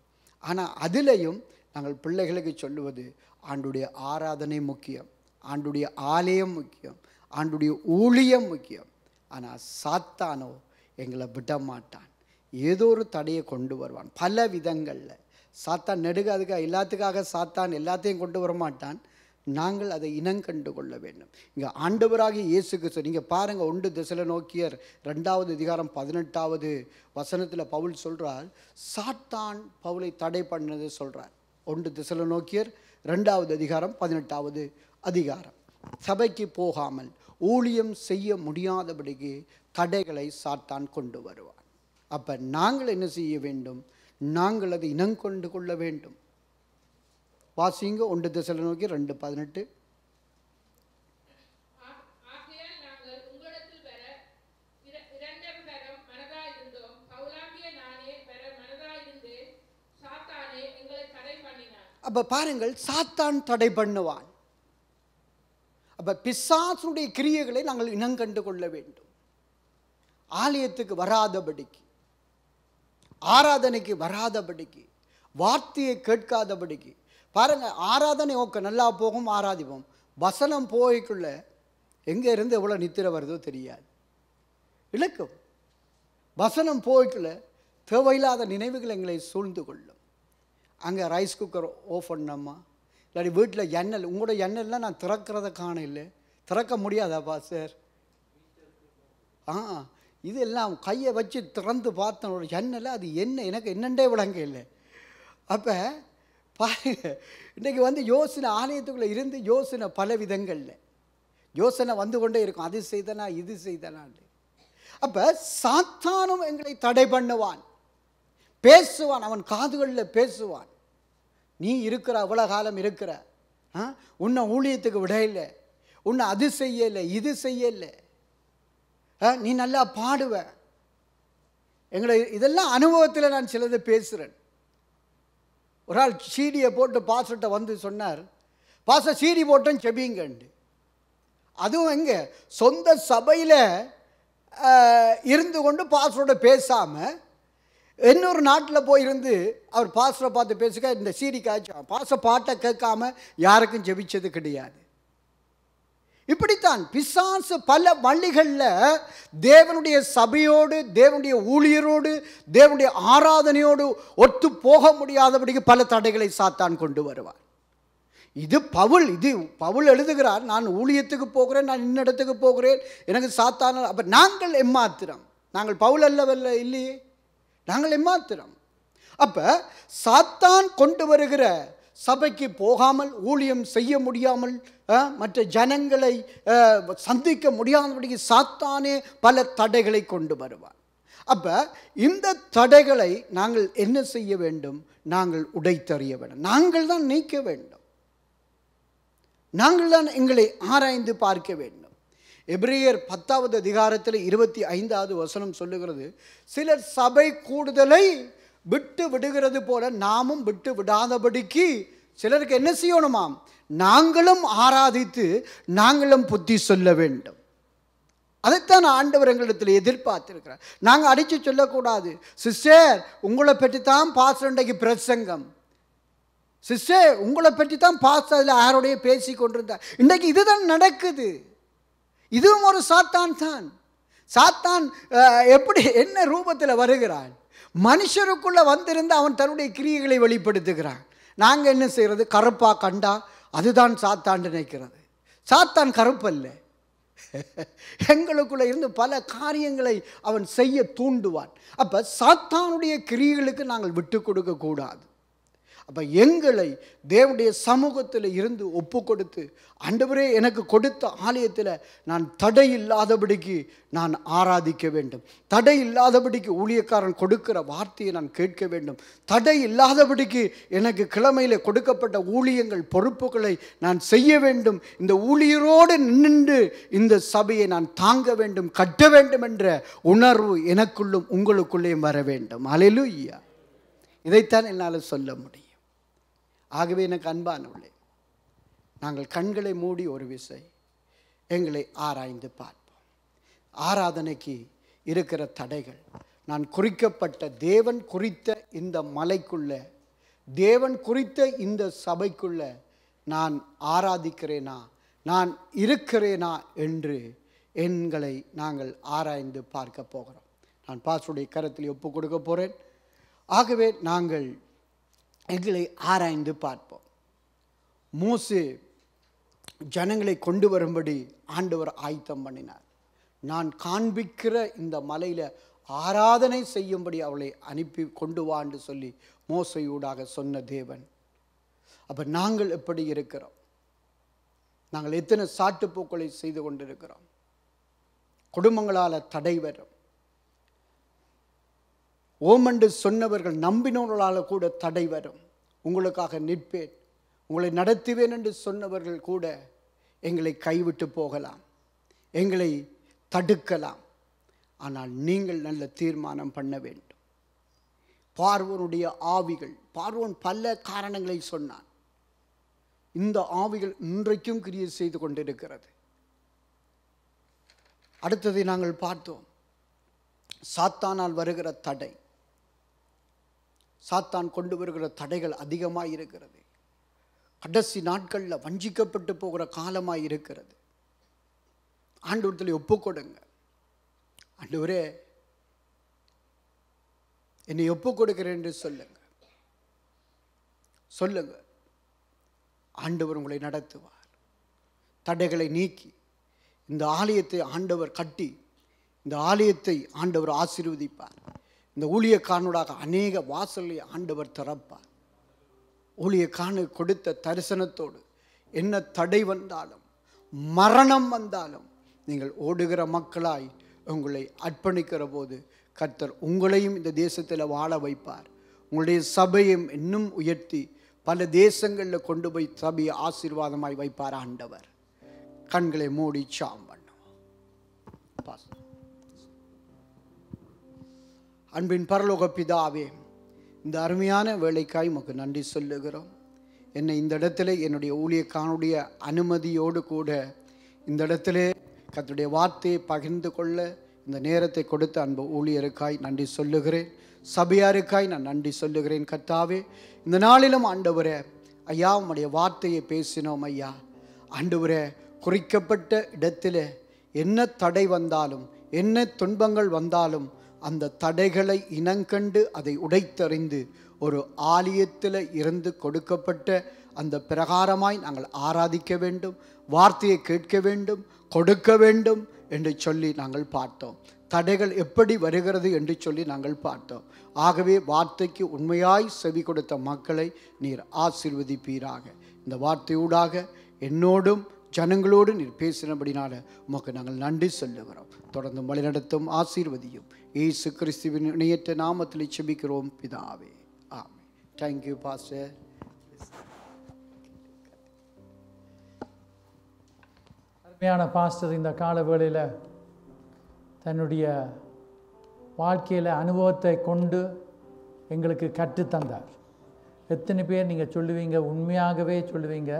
ஆனால் அதிலையும் நாங்கள் பிள்ளைகளுக்கு சொல்லுவது, ஆண்டுடைய ஆராதனை முக்கியம், ஆண்டுடைய ஆலயம் முக்கியம், ஆண்டுடைய ஊழியம் முக்கியம். ஆனால் சாத்தானோ எங்களை விட மாட்டான். ஏதோ ஒரு தடையை கொண்டு வருவான் பல விதங்களில். சாத்தான் நெடுகாதுக்காக எல்லாத்துக்காக சாத்தான் எல்லாத்தையும் கொண்டு வர மாட்டான். நாங்கள் அதை இனங்கண்டு கொள்ள வேண்டும். இங்கே ஆண்டவராகிய இயேசு கிறிஸ்து, நீங்கள் பாருங்கள், 1 தெசலோனிக்கேயர் 2வது அதிகாரம் 18வது வசனத்தில் பவுல் சொல்கிறார், சாத்தான் பவுலை தடை பண்ணது சொல்கிறார். 1 தெசலோனிக்கேயர் 2வது அதிகாரம் 18வது அதிகாரம். சபைக்கு போகாமல் ஊழியம் செய்ய முடியாதபடிக்கு தடைகளை சாத்தான் கொண்டு வருவான். அப்போ நாங்கள் என்ன செய்ய வேண்டும்? நாங்கள் அதை இனங்கொண்டு கொள்ள வேண்டும். வாசிங்க 1 தெசலோனிக்கேயர் 2:18. அப்போ பாருங்கள், சாத்தான் தடை பண்ணுவான். அப்போ பிசாசுடைய கிரியைகளை நாங்கள் இனங்கண்டு கொள்ள வேண்டும். ஆலயத்துக்கு வராதபடிக்கு, ஆராதனைக்கு வராதபடிக்கு, வார்த்தையை கேட்காதபடிக்கு. பாருங்கள், ஆராதனை ஓகே நல்லா போகும், ஆராதிப்போம். வசனம் போய்க்குள்ள எங்கே இருந்து எவ்வளோ நித்திரை வருதோ தெரியாது. இழக்கும். வசனம் போய்க்குள்ள தேவையில்லாத நினைவுகள் எங்களை சூழ்ந்து கொள்ளும். அங்கே ரைஸ் குக்கர் ஓஃப் பண்ணோமா, இல்லாட்டி வீட்டில் எண்ணெய், உங்களோட எண்ணெய்லாம் நான் திறக்கிறத காண இல்லை, திறக்க முடியாதாப்பா சார்? இதெல்லாம் கையை வச்சு திறந்து பார்த்தேன், ஒரு எண்ணெயில் அது என்ன எனக்கு என்னண்டே விளங்க இல்லை. அப்போ பாருங்க, இன்றைக்கி யோசனை ஆலயத்துக்குள்ளே இருந்து யோசனை பல விதங்களில் யோசனை வந்து கொண்டே இருக்கும். அது செய்தனா இது செய்தனான்னு. அப்போ சாத்தானும் எங்களை தடை பண்ணுவான், பேசுவான், அவன் காதுகளில் பேசுவான். நீ இருக்கிற அவ்வளோ காலம் இருக்கிற, உன்னை ஊழியத்துக்கு விட இல்லை, உன்னை அது செய்யலை இது செய்யலை, நீ நல்லா பாடுவ. எங்களை இதெல்லாம் அனுபவத்தில் நான் சிலதை பேசுகிறேன். ஒரு ஆள் சீடியை போட்டு பாஸ்டர்கிட்ட சொன்னார், பாஸ்டர் சீடி போட்டேன்னு செபிங்கண்டு. அதுவும் எங்கே சொந்த சபையில் இருந்து கொண்டு பாஸ்டரோட பேசாமல் இன்னொரு நாட்டில் போயிருந்து அவர் பாஸ்டரை பார்த்து பேசுக இந்த சீடி காய்ச்சா பாஸ்டர் பாட்டை கேட்காம யாருக்கும் ஜெபிச்சது கிடையாது. இப்படித்தான் பிசாசு பல வழிகளில் தேவனுடைய சபையோடு, தேவனுடைய ஊழியரோடு, தேவனுடைய ஆராதனையோடு ஒத்து போக முடியாதபடிக்கு பல தடைகளை சாத்தான் கொண்டு வருவார். இது பவுல் எழுதுகிறார், நான் ஊழியத்துக்கு போகிறேன், நான் இன்னிடத்துக்கு போகிறேன், எனக்கு சாத்தான். அப்போ நாங்கள் எம்மாத்திரம், நாங்கள் பவுல் அல்லவல்ல இல்லையே, நாங்கள் எம்மாத்திரம். அப்போ சாத்தான் கொண்டு வருகிற சபைக்கு போகாமல், ஊழியம் செய்ய முடியாமல், மற்ற ஜனங்களை சந்திக்க முடியாதபடிக்கு சாத்தானே பல தடைகளை கொண்டு வருவார். அப்போ இந்த தடைகளை நாங்கள் என்ன செய்ய வேண்டும்? நாங்கள் உடைத்தறிய வேண்டும், நாங்கள் தான் நீக்க வேண்டும், நாங்கள் தான் எங்களை ஆராய்ந்து பார்க்க வேண்டும். எபிரேயர் 10வது அதிகாரத்தில் 25வது வசனம் சொல்லுகிறது, சிலர் சபை கூடுதலை விட்டு விடுகிறது போல நாமும் விட்டு விடாதபடிக்கு சிலருக்கு என்ன செய்யணுமாம்? நாங்களும் ஆராதித்து நாங்களும் புத்தி சொல்ல வேண்டும். அதைத்தான் ஆண்டவர் எங்களிடத்தில் எதிர்பார்த்திருக்கிறார். நாங்கள் அடித்து சொல்லக்கூடாது, சிஸ்டர் உங்களை பற்றி தான் பாஸ்டர் இன்றைக்கு பிரசங்கம், சிஸ்டர் உங்களை பற்றி தான் பாஸ்டர் அதில் யாரோடைய பேசி கொண்டிருந்தார். இன்றைக்கு இதுதான் நடக்குது. இதுவும் ஒரு சாத்தான் தான். சாத்தான் எப்படி என்ன ரூபத்தில் வருகிறான்? மனுஷருக்குள்ளே வந்திருந்து அவன் தன்னுடைய கிரியைகளை வெளிப்படுத்துகிறான். நாங்கள் என்ன செய்கிறது? கருப்பாக கண்டா அதுதான் சாத்தான் நினைக்கிறது. சாத்தான் கருப்பல்ல. எங்களுக்குள்ளே இருந்து பல காரியங்களை அவன் செய்ய தூண்டுவான். அப்போ சாத்தானுடைய கிரியைகளுக்கு நாங்கள் விட்டு கொடுக்கக்கூடாது. அப்போ எங்களை தேவனுடைய சமூகத்தில் இருந்து ஒப்பு கொடுத்து, ஆண்டவரே எனக்கு கொடுத்த ஆலயத்தில் நான் தடை இல்லாதபடிக்கு நான் ஆராதிக்க வேண்டும், தடை இல்லாதபடிக்கு ஊழியக்காரன் கொடுக்கிற வார்த்தையை நான் கேட்க வேண்டும், தடை இல்லாதபடிக்கு எனக்கு கிழமையில் கொடுக்கப்பட்ட ஊழியங்கள் பொறுப்புகளை நான் செய்ய வேண்டும், இந்த ஊழியரோடு நின்று இந்த சபையை நான் தாங்க வேண்டும், கட்ட வேண்டும் என்ற உணர்வு எனக்குள்ளும் உங்களுக்குள்ளேயும் வர வேண்டும். அல்லேலூயா. இதைத்தான் என்னால் சொல்ல முடியும். ஆகவே எனக்கு அன்பானவர்களே, நாங்கள் கண்களை மூடி ஒரு விசை எங்களை ஆராய்ந்து பார்ப்போம். ஆராதனைக்கு இருக்கிற தடைகள், நான் குறிக்கப்பட்ட தேவன் குறித்த இந்த மலைக்குள்ள, தேவன் குறித்த இந்த சபைக்குள்ள நான் ஆராதிக்கிறேனா, நான் இருக்கிறேனா என்று எங்களை நாங்கள் ஆராய்ந்து பார்க்க போகிறோம். நான் பாஸ்டருடைய கரத்தில் ஒப்பு கொடுக்க போகிறேன். ஆகவே நாங்கள் எங்களை ஆராய்ந்து பார்ப்போம். மோசே ஜனங்களை கொண்டு வரும்படி ஆண்டவர் ஆயத்தம் பண்ணினார். நான் காண்பிக்கிற இந்த மலையில் ஆராதனை செய்யும்படி அவளை அனுப்பி கொண்டு வான்னு சொல்லி மோசையூடாக சொன்ன தேவன். அப்போ நாங்கள் எப்படி இருக்கிறோம்? நாங்கள் எத்தனை சாட்டுப்போக்களை செய்து கொண்டிருக்கிறோம்? குடும்பங்களால் தடை வரும். ஓமண்டு சொன்னவர்கள் நம்பினவர்களால் கூட தடை வரும். உங்களுக்காக நிற்பேன், உங்களை நடத்துவேன் என்று சொன்னவர்கள் கூட எங்களை கைவிட்டு போகலாம், எங்களை தடுக்கலாம். ஆனால் நீங்கள் நல்ல தீர்மானம் பண்ண வேண்டும். பார்வோனுடைய ஆவிகள், பார்வோன் பல காரணங்களை சொன்னான். இந்த ஆவிகள் இன்றைக்கும் கிரியை செய்து கொண்டிருக்கிறது. அடுத்ததை நாங்கள் பார்த்தோம், சாத்தானால் வருகிற தடை. சாத்தான் கொண்டு வருகிற தடைகள் அதிகமாக இருக்கிறது. கடைசி நாட்களில் வஞ்சிக்கப்பட்டு போகிற காலமாக இருக்கிறது. ஆண்டவரத்தில் ஒப்பு கொடுங்க. ஆண்டவரே என்னை ஒப்பு கொடுக்கிறேன் என்று சொல்லுங்க. சொல்லுங்க. ஆண்டவர் உங்களை நடத்துவார். தடைகளை நீக்கி இந்த ஆலயத்தை ஆண்டவர் கட்டி இந்த ஆலயத்தை ஆண்டவர் ஆசீர்வதிப்பார். இந்த ஊழியக்காரனோடாக அநேக வாசலை ஆண்டவர் திறப்பார். ஊழியக்காரனு கொடுத்த தரிசனத்தோடு என்ன தடை வந்தாலும் மரணம் வந்தாலும் நீங்கள் ஓடுகிற மக்களாய் உங்களை அர்ப்பணிக்கிற போது கர்த்தர் உங்களையும் இந்த தேசத்தில் வாழ வைப்பார். உங்களுடைய சபையும் இன்னும் உயர்த்தி பல தேசங்களில் கொண்டு போய் சபையை ஆசீர்வாதமாய் வைப்பார் ஆண்டவர். கண்களை மூடி சாம் பண்ணுவோம். அன்பின் பரலோக பிதாவே, இந்த அருமையான வேலைக்காய் உமக்கு நன்றி சொல்லுகிறோம். என்னை இந்த இடத்துல என்னுடைய ஊழியக்காரனுடைய அனுமதியோடு கூட இந்த இடத்துல கர்த்தருடைய வார்த்தையை பகிர்ந்து கொள்ள இந்த நேரத்தை கொடுத்த அன்பு ஊழியருக்காய் நன்றி சொல்லுகிறேன். சபையாருக்காய் நான் நன்றி சொல்லுகிறேன். கர்த்தாவே, இந்த நாளிலும் ஆண்டவரே ஐயா உம்முடைய வார்த்தையை பேசினோம் ஐயா. ஆண்டவரே, குறிக்கப்பட்ட இடத்துல என்ன தடை வந்தாலும் என்ன துன்பங்கள் வந்தாலும் அந்த தடைகளை இனங்கண்டு அதை உடைத்தறிந்து ஒரு ஆலயத்தில் இருந்து கொடுக்கப்பட்ட அந்த பிரகாரமாய் நாங்கள் ஆராதிக்க வேண்டும், வார்த்தையை கேட்க வேண்டும், கொடுக்க வேண்டும் என்று சொல்லி நாங்கள் பார்த்தோம். தடைகள் எப்படி வருகிறது என்று சொல்லி நாங்கள் பார்த்தோம். ஆகவே வார்த்தைக்கு உண்மையாய் செவி கொடுத்த மக்களை நீர் ஆசீர்வதிப்பீராக. இந்த வார்த்தையூடாக என்னோடும் ஜனங்களோடு நீர் பேசினபடினால உமக்கு நாங்கள் நன்றி சொல்லுகிறோம். தொடர்ந்து வழிநடத்தும் ஆசீர்வதியும் இயேசு கிறிஸ்துவின் இணையற்ற நாமத்தில் செபிக்கிறோம் பிதாவே. ஆமென். Thank you pastor. அருமையான பாஸ்டர் இந்த கால வேளையில் தன்னுடைய வாழ்க்கையில் அனுபவத்தை கொண்டு எங்களுக்கு கற்றுத்தந்தார். எத்தனை பேர் நீங்கள் சொல்லுவீங்க, உண்மையாகவே சொல்லுவீங்க,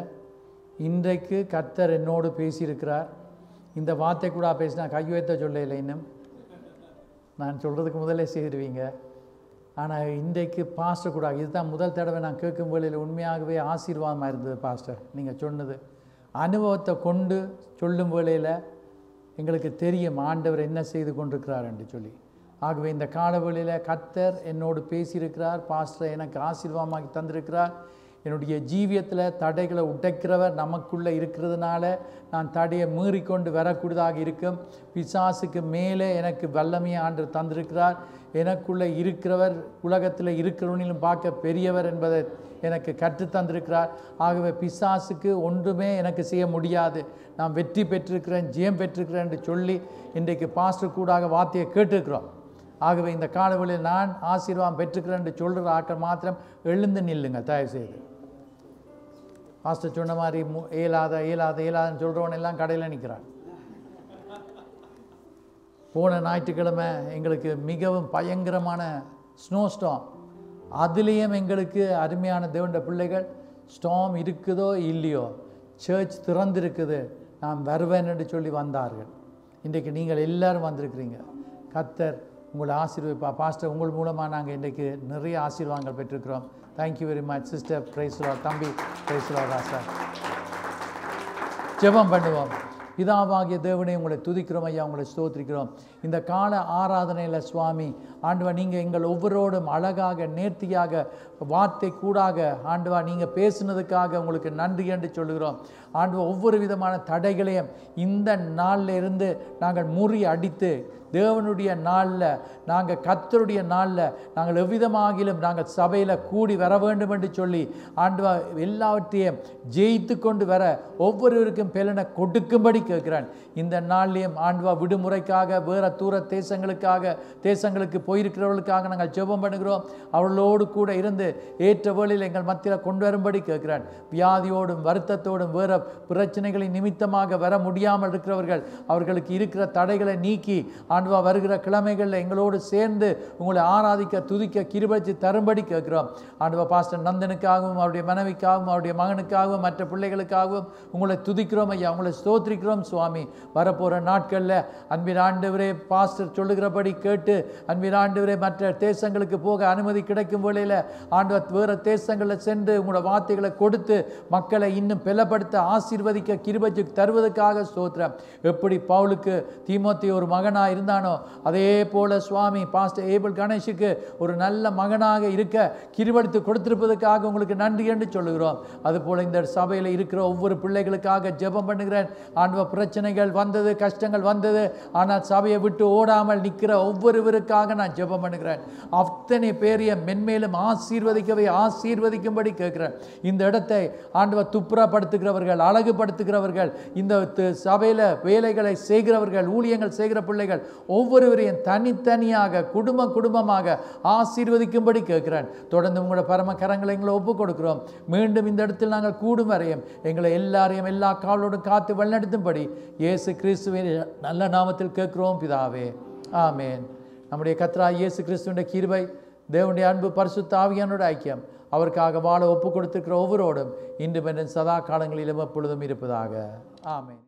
இன்றைக்கு கர்த்தர் என்னோடு பேசியிருக்கிறார். இந்த வார்த்தை கூட பேசினா கையெழுத்த சொல்ல இல்லை, இன்னும் நான் சொல்கிறதுக்கு முதலே செய்திருவீங்க. ஆனால் இன்றைக்கு பாஸ்டர் கூட இதுதான் முதல் தடவை நான் கேட்கும் வேளையில் உண்மையாகவே ஆசீர்வாதமாக இருந்தது. பாஸ்டர் நீங்கள் சொன்னது அனுபவத்தை கொண்டு சொல்லும் வேளையில் எங்களுக்கு தெரியும் ஆண்டவர் என்ன செய்து கொண்டிருக்கிறார் என்று சொல்லி. ஆகவே இந்த காலவெளியில் கர்த்தர் என்னோடு பேசியிருக்கிறார். பாஸ்டர் எனக்கு ஆசீர்வாதமாக்கி தந்திருக்கிறார். என்னுடைய ஜீவியத்தில் தடைகளை உடைக்கிறவர் நமக்குள்ளே இருக்கிறதுனால நான் தடையை மீறிக்கொண்டு வரக்கூடியதாக இருக்கும். பிசாசுக்கு மேலே எனக்கு வல்லமையை ஆண்டு தந்திருக்கிறார். எனக்குள்ளே இருக்கிறவர் உலகத்தில் இருக்கிறவனிலும் பார்க்க பெரியவர் என்பதை எனக்கு கற்றுத்தந்திருக்கிறார். ஆகவே பிசாசுக்கு ஒன்றுமே எனக்கு செய்ய முடியாது, நான் வெற்றி பெற்றிருக்கிறேன், ஜெயம் பெற்றிருக்கிறேன் என்று சொல்லி இன்றைக்கு பாஸ்டர் கூடாக வார்த்தையை கேட்டிருக்கிறோம். ஆகவே இந்த காலவெளியில் நான் ஆசீர்வாதம் பெற்றுக்கிறேன் என்று சொல்கிற ஆட்கள் மாத்திரம் எழுந்து நில்லுங்க தயவுசெய்து. பாஸ்டர் சொன்ன மாதிரி ஏலாதுன்னு சொல்கிறவன் எல்லாம் கடையில் நிற்கிறான். போன ஞாயிற்றுக்கிழமை எங்களுக்கு மிகவும் பயங்கரமான ஸ்னோ ஸ்டார்ம். அதுலேயும் எங்களுக்கு அருமையான தேவனுடைய பிள்ளைகள் ஸ்டார்ம் இருக்குதோ இல்லையோ சர்ச் திறந்திருக்குது, நான் வருவேன் என்று சொல்லி வந்தார்கள். இன்றைக்கு நீங்கள் எல்லோரும் வந்திருக்கிறீங்க. கர்த்தர் உங்களை ஆசீர்வதிப்பா. பாஸ்டர் உங்கள் மூலமாக நாங்கள் இன்றைக்கு நிறைய ஆசீர்வாதங்கள் பெற்றிருக்கிறோம். Thank you very much sister. Praise Lord. தம்பி பிரைஸ் லார்ட். ராசா ஜெபம் பண்ணுவோம். பிதாவாகிய தேவனே உங்களை துதிக்கிறோம் ஐயா, உங்களை ஸ்தோத்திரிக்கிறோம். இந்த கால ஆராதனையில் சுவாமி ஆண்டவா நீங்கள் எங்கள் ஒவ்வொருவரோடும் அழகாக நேர்த்தியாக வார்த்தை கூடாக ஆண்டவா நீங்கள் பேசுனதுக்காக உங்களுக்கு நன்றி என்று சொல்லுகிறோம். ஆண்டவா ஒவ்வொரு விதமான தடைகளையும் இந்த நாளில் இருந்து நாங்கள் முறி அடித்து தேவனுடைய நாளில் நாங்கள் கர்த்தருடைய நாளில் நாங்கள் எவ்விதமாகிலும் நாங்கள் சபையில் கூடி வர வேண்டும் என்று சொல்லி ஆண்டவா எல்லாவற்றையும் ஜெயித்து கொண்டு வர ஒவ்வொருவருக்கும் பலனை கொடுக்கும்படி கேட்கிறேன். இந்த நாள்லையும் ஆண்டவா விடுமுறைக்காக வேறு தூர தேசங்களுக்கு போயிருக்கிறவர்களுக்காக நாங்கள் ஜெபம் பண்ணுகிறோம். அவர்களோடு கூட இருந்து ஏற்ற வேளையில் எங்கள் மத்தியில் கொண்டு வரும்படி கேட்கிறேன். வியாதியோடும் வருத்தத்தோடும் வேறு பிரச்சனைகளின் நிமித்தமாக வர முடியாமல் இருக்கிறவர்கள் அவர்களுக்கு இருக்கிற தடைகளை நீக்கி ஆண்டவா வருகிற கிழமைகளில் எங்களோடு சேர்ந்து உங்களை ஆராதிக்க துதிக்க கிருபைச்சு தரும்படி கேட்கிறோம். ஆண்டவா பாஸ்டர் நந்தனுக்காகவும் அவருடைய மனைவிக்காகவும் அவருடைய மகனுக்காகவும் மற்ற பிள்ளைகளுக்காகவும் உங்களை துதிக்கிறோம் ஐயா, உங்களை ஸ்தோத்திரிக்கிறோம் சுவாமி. வரப்போகிற நாட்களில் அன்பின் ஆண்டவரே பாஸ்டர் சொல்லுகிறபடி கேட்டு அன்பின் ஆண்டவரே மற்ற தேசங்களுக்கு போக அனுமதி கிடைக்கும் வேளையில் ஆண்டவர் வேறு தேசங்களில் சென்று உங்களோட வார்த்தைகளை கொடுத்து மக்களை இன்னும் பலப்படுத்த ஆசீர்வதிக்க கிருபை தருவதற்காக ஸ்தோத்திரம். எப்படி பவுலுக்கு தீமோத்தேயு ஒரு மகனாக இருந்தானோ அதே போல சுவாமி பாஸ்டர் ஏபல் கணேஷுக்கு ஒரு நல்ல மகனாக இருக்க கிருபை கொடுத்திருப்பதற்காக உங்களுக்கு நன்றி என்று சொல்லுகிறோம். அதுபோல் இந்த சபையில் இருக்கிற ஒவ்வொரு பிள்ளைகளுக்காக ஜெபம் பண்ணுகிறேன். ஆண்டவர் பிரச்சனைகள் வந்தது, கஷ்டங்கள் வந்தது, ஆனால் சபையை விட்டு ஓடாமல் நிற்கிற ஒவ்வொருவருக்காக நான் ஜெபம் பண்ணுகிறேன். அத்தனை பேரையும் மென்மேலும் ஆசீர்வதிக்கும்படி கேட்கிறேன். இந்த இடத்தை ஆண்டவர் துப்புரப்படுத்துகிறவர்கள், அழகுபடுத்துகிறவர்கள், இந்த சபையில் வேலைகளை செய்கிறவர்கள், ஊழியங்கள் செய்கிற பிள்ளைகள் ஒவ்வொருவரையும் தனித்தனியாக குடும்பமாக ஆசீர்வதிக்கும்படி கேட்கிறேன். தொடர்ந்து உங்களோட பரம கரங்களை எங்களை ஒப்புக் கொடுக்கிறோம். மீண்டும் இந்த இடத்தில் நாங்கள் கூடும் வரையும் எங்களை எல்லாரையும் எல்லா காலோடும் காத்து வழிநடத்தும்படி இயேசு கிறிஸ்துவின் நல்ல நாமத்தில் கேட்கிறோம் பிதாவே, ஆமேன். நம்முடைய கர்த்தராகிய இயேசு கிறிஸ்துவின் கிருபை, தேவனுடைய அன்பு, பரிசுத்த ஆவியானோட ஐக்கியம் அவருக்காக வாழ ஒப்புக் கொடுத்திருக்கிற ஒவ்வொருவரோடும் இன்று சதா காலங்களிலும் எப்பொழுதும் இருப்பதாக, ஆமேன்.